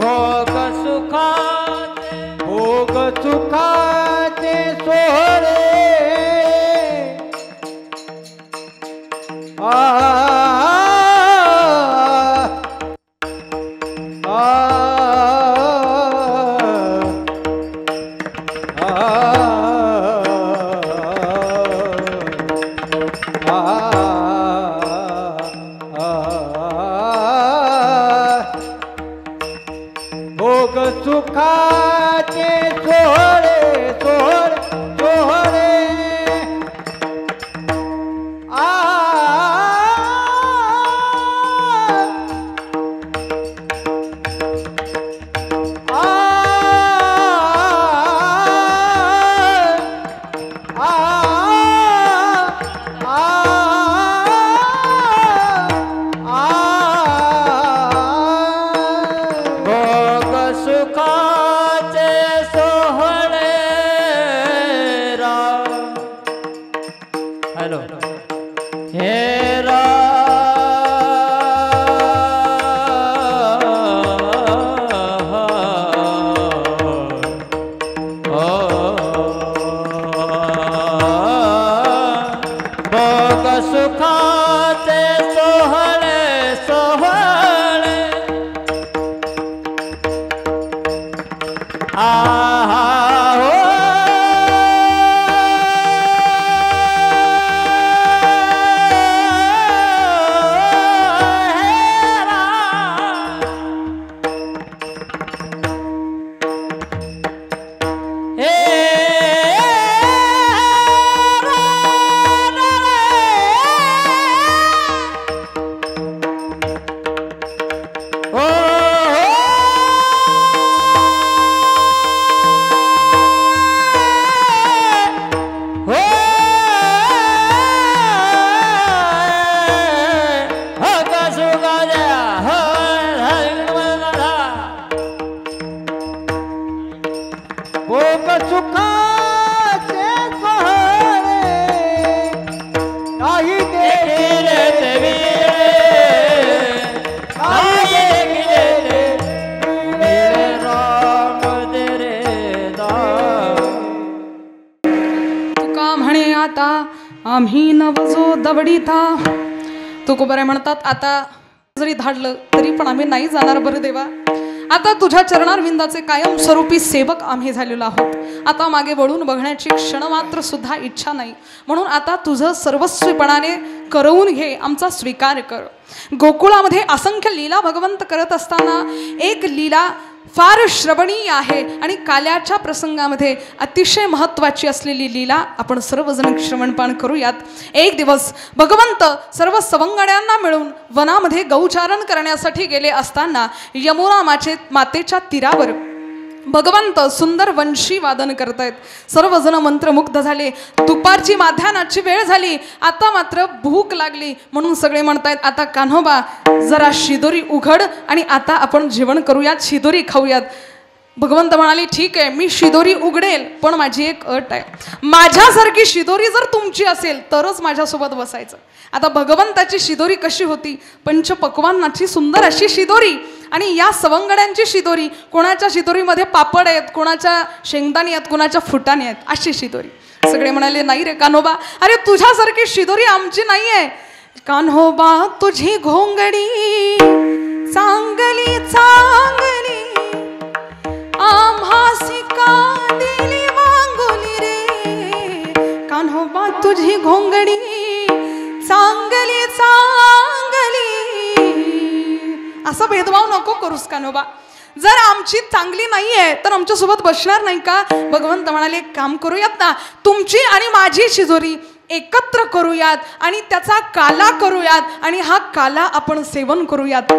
भोग सुखाचे, भोग सुखाचे सोहळे, भोग सुखाचे सोहळे, सोहळे, सोहळे. भोग सुखाचे सोहळे राम. हॅलो हे भोग सुखाचे सोहळे, सोहळे. आहा हो भोग सुखाचे सोहळे, नाही देखिले ते मिळे, नाही देखिले ते मिळे. राम दे रे दाम. तुका म्हणे आता, आम्ही नवजो दवडीता. तुकोबरे म्हणतात आता जरी धाडलं तरी पण आम्ही नाही जाणार बरं देवा. आता तुझ्या चरणारविंदाचे कायम स्वरूपी सेवक आम्ही झालेलो आहोत. आता मागे वळून बघण्याची क्षण मात्र सुद्धा इच्छा नाही. म्हणून आता तुझं सर्वस्वीपणाने करवून घे, आमचा स्वीकार कर. गोकुळामध्ये असंख्य लीला भगवंत करत असताना एक लीला फार श्रवणीय आहे आणि काल्याच्या प्रसंगामध्ये अतिशय महत्त्वाची असलेली लीला आपण सर्वजण श्रवणपान करूयात. एक दिवस भगवंत सर्व सवंगड्यांना मिळून वनामध्ये गौचारण करण्यासाठी गेले असताना यमुना मातेच्या तीरावर भगवंत सुंदर वंशी वादन करतायत. सर्वजण मंत्रमुग्ध झाले. दुपारची माध्यानाची वेळ झाली. आता मात्र भूक लागली म्हणून सगळे म्हणतायत, आता कान्होबा जरा शिदोरी उघड आणि आता आपण जेवण करूयात, शिदोरी खाऊयात. भगवंत म्हणाले, ठीक आहे, मी शिदोरी उघडेल, पण माझी एक अट आहे. माझ्यासारखी शिदोरी जर तुमची असेल तरच माझ्यासोबत बसायचं. आता भगवंताची शिदोरी कशी होती? पंचपक्वान्नाची सुंदर अशी शिदोरी. आणि या सवंगड्यांची शिदोरी, कोणाच्या शिदोरीमध्ये पापड आहेत, कोणाच्या शेंगदाणे आहेत, कोणाच्या फुटाणे आहेत, अशी शिदोरी. सगळे म्हणाले, नाही रे कान्होबा, अरे तुझ्यासारखी शिदोरी आमची नाहीये. कान्होबा तुझी घोंगडी चांगली चांगली, आम्हासी का दिली वांगुली रे. कान्होबा तुझी घोंगडी चांगली चांगली. असा भेदभाव नको करूस कान्होबा. जर आमची चांगली नाहीये तर आमच्या सोबत बसणार नाही का? भगवंत म्हणाले, एक काम करूयात ना, तुमची आणि माझी शिदोरी एकत्र करूयात आणि त्याचा काला करूयात आणि हा काला आपण सेवन करूयात.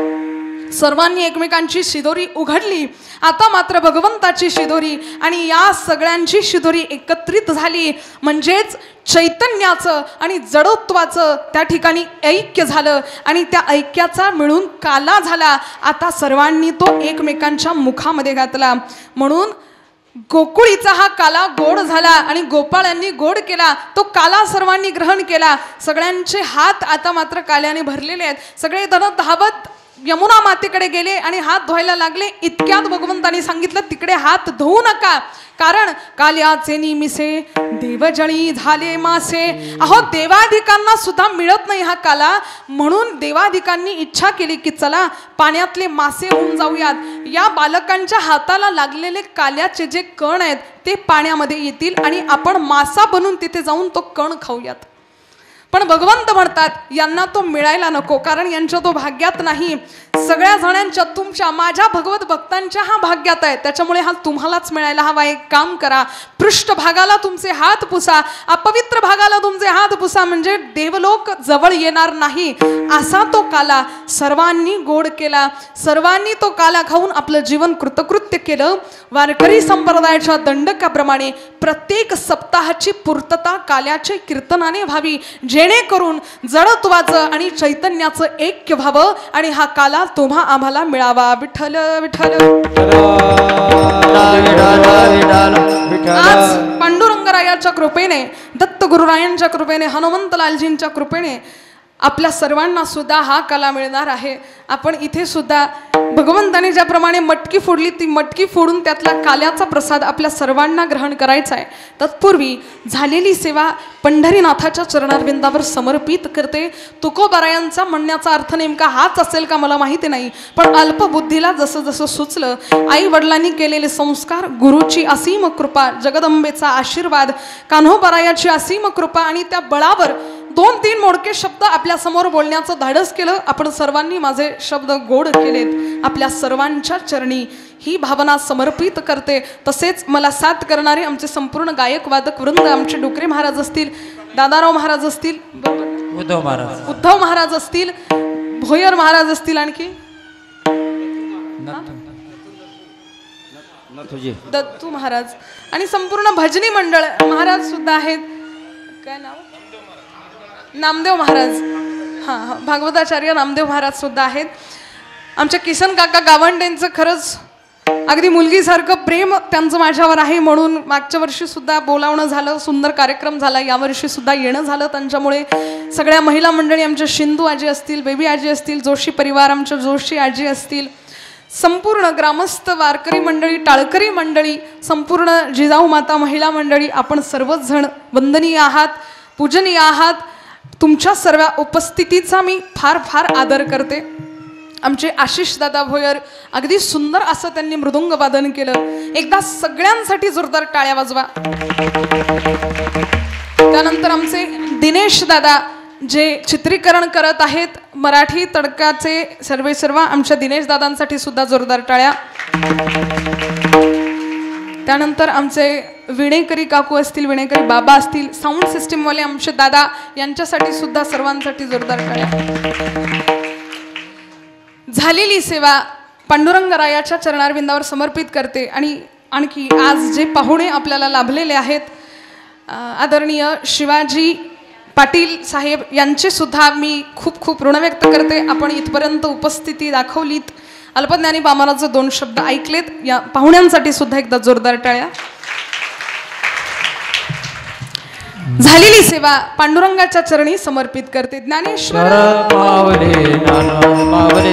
सर्वांनी एकमेकांची शिदोरी उघडली. आता मात्र भगवंताची शिदोरी आणि या सगळ्यांची शिदोरी एकत्रित झाली. म्हणजेच चैतन्याचं आणि जडत्वाचं त्या ठिकाणी ऐक्य झालं आणि त्या ऐक्याचा मिळून काला झाला. आता सर्वांनी तो एकमेकांच्या मुखामध्ये घातला. म्हणून गोकुळीचा हा काला गोड झाला आणि गोपाळांनी गोड केला. तो काला सर्वांनी ग्रहण केला. सगळ्यांचे हात आता मात्र काल्याने भरलेले आहेत. सगळे जण धावत यमुना मातेकडे गेले आणि हात धुवायला लागले. इतक्यात भगवंतांनी सांगितलं, तिकडे हात धुवू नका, कारण काल्याचे निमिसे देवजळी झाले मासे. अहो, देवाधिकांना सुद्धा मिळत नाही हा काला. म्हणून देवाधिकांनी इच्छा केली की चला पाण्यातले मासे होऊन जाऊयात. या बालकांच्या हाताला लागलेले काल्याचे जे कण आहेत ते पाण्यामध्ये येतील आणि आपण मासा बनून तिथे जाऊन तो कण खाऊयात. पण भगवंत म्हणतात, यांना तो मिळायला नको, कारण यांच्या तो भाग्यात नाही. सगळ्या जणांच्या, तुमच्या, माझ्या भगवत भक्तांच्या हा भाग्यात आहे, त्याच्यामुळे हा तुम्हालाच मिळायला हवा. एक काम करा, पृष्ठभागाला तुमचे हात पुसा, अपवित्र भागाला तुमचे हात पुसा, म्हणजे देवलोक जवळ येणार नाही. असा तो काला सर्वांनी गोड केला. सर्वांनी तो काला खाऊन आपलं जीवन कृतकृत्य केलं. वारकरी संप्रदायाच्या दंडकाप्रमाणे प्रत्येक सप्ताहाची पूर्तता काल्याच्या कीर्तनाने व्हावी, जेणेकरून जडत्वाचं आणि चैतन्याचं ऐक्य व्हावं आणि हा काला तुम्हा आम्हाला मिळावा. विठ्ठल विठ्ठल. आज पांडुरंगरायाच्या कृपेने, दत्त गुरुरायांच्या कृपेने, हनुमंतलालजींच्या कृपेने आपल्या सर्वांना सुद्धा हा काला मिळणार आहे. आपण इथे सुद्धा भगवंताने ज्याप्रमाणे मटकी फोडली, ती मटकी फोडून त्यातला काल्याचा प्रसाद आपल्या सर्वांना ग्रहण करायचा आहे. तत्पूर्वी झालेली सेवा पंढरीनाथाच्या चरणारविंदावर समर्पित करते. तुकोबारायांचा म्हणण्याचा अर्थ नेमका हाच असेल का मला माहिती नाही, पण अल्पबुद्धीला जसं जसं सुचलं, आई वडिलांनी केलेले संस्कार, गुरुची असीम कृपा, जगदंबेचा आशीर्वाद, कान्होबारायाची असीम कृपा आणि त्या बळावर 2-3 मोडके शब्द आपल्या समोर बोलण्याचं धाडस केलं. आपण सर्वांनी माझे शब्द गोड केलेत. आपल्या सर्वांच्या चरणी ही भावना समर्पित करते. तसेच मला साथ करणारे आमचे संपूर्ण गायक वादक वृंद, आमचे डोकरे महाराज असतील, दादाराव महाराज असतील, उद्धव महाराज असतील, भोयर महाराज असतील, आणखी दत्तू महाराज आणि संपूर्ण भजनी मंडळ महाराज सुद्धा आहेत. काय नाव? नामदेव महाराज. हां, भागवताचार्य नामदेव महाराज सुद्धा आहेत. आमच्या किसन काका गावंडेंचं खरंच अगदी मुलगीसारखं प्रेम त्यांचं माझ्यावर आहे, म्हणून मागच्या वर्षी सुद्धा बोलावणं झालं, सुंदर कार्यक्रम झाला. यावर्षी सुद्धा येणं झालं त्यांच्यामुळे. सगळ्या महिला मंडळी, आमच्या शिंदू आजी असतील, बेबी आजी असतील, जोशी परिवार, आमच्या जोशी आजी असतील, संपूर्ण ग्रामस्थ वारकरी मंडळी, टाळकरी मंडळी, संपूर्ण जिजाऊ माता महिला मंडळी, आपण सर्वच जण वंदनीय आहात, पूजनीय आहात. तुमच्या सर्व उपस्थितीचा मी फार फार आदर करते. आमचे आशिष दादा भोयर, अगदी सुंदर असं त्यांनी मृदुंग वादन केलं. एकदा सगळ्यांसाठी जोरदार टाळ्या वाजवा. त्यानंतर आमचे दिनेश दादा जे चित्रीकरण करत आहेत, मराठी तडकाचे सर्व आमच्या दिनेश दादांसाठी सुद्धा जोरदार टाळ्या. त्यानंतर आमचे विणेकरी काकू असतील, विणेकरी बाबा असतील, साऊंड सिस्टीमवाले आमचे दादा, यांच्यासाठी सुद्धा सर्वांसाठी जोरदार टाळ्या. झालेली सेवा पांडुरंगरायाच्या चरणारविंदावर समर्पित करते आणि आणखी आज जे पाहुणे आपल्याला लाभलेले आहेत, आदरणीय शिवाजी पाटील साहेब यांचे सुद्धा मी खूप खूप ऋण व्यक्त करते. आपण इथपर्यंत उपस्थिती दाखवलीत, अल्पज्ञानी बामणाचे 2 शब्द ऐकलेत. या पाहुण्यांसाठी सुद्धा एकदा जोरदार टाळ्या. झालेली सेवा पांडुरंगाच्या चरणी समर्पित करते. ज्ञानेश्वर मावले ज्ञानेश्वर मावले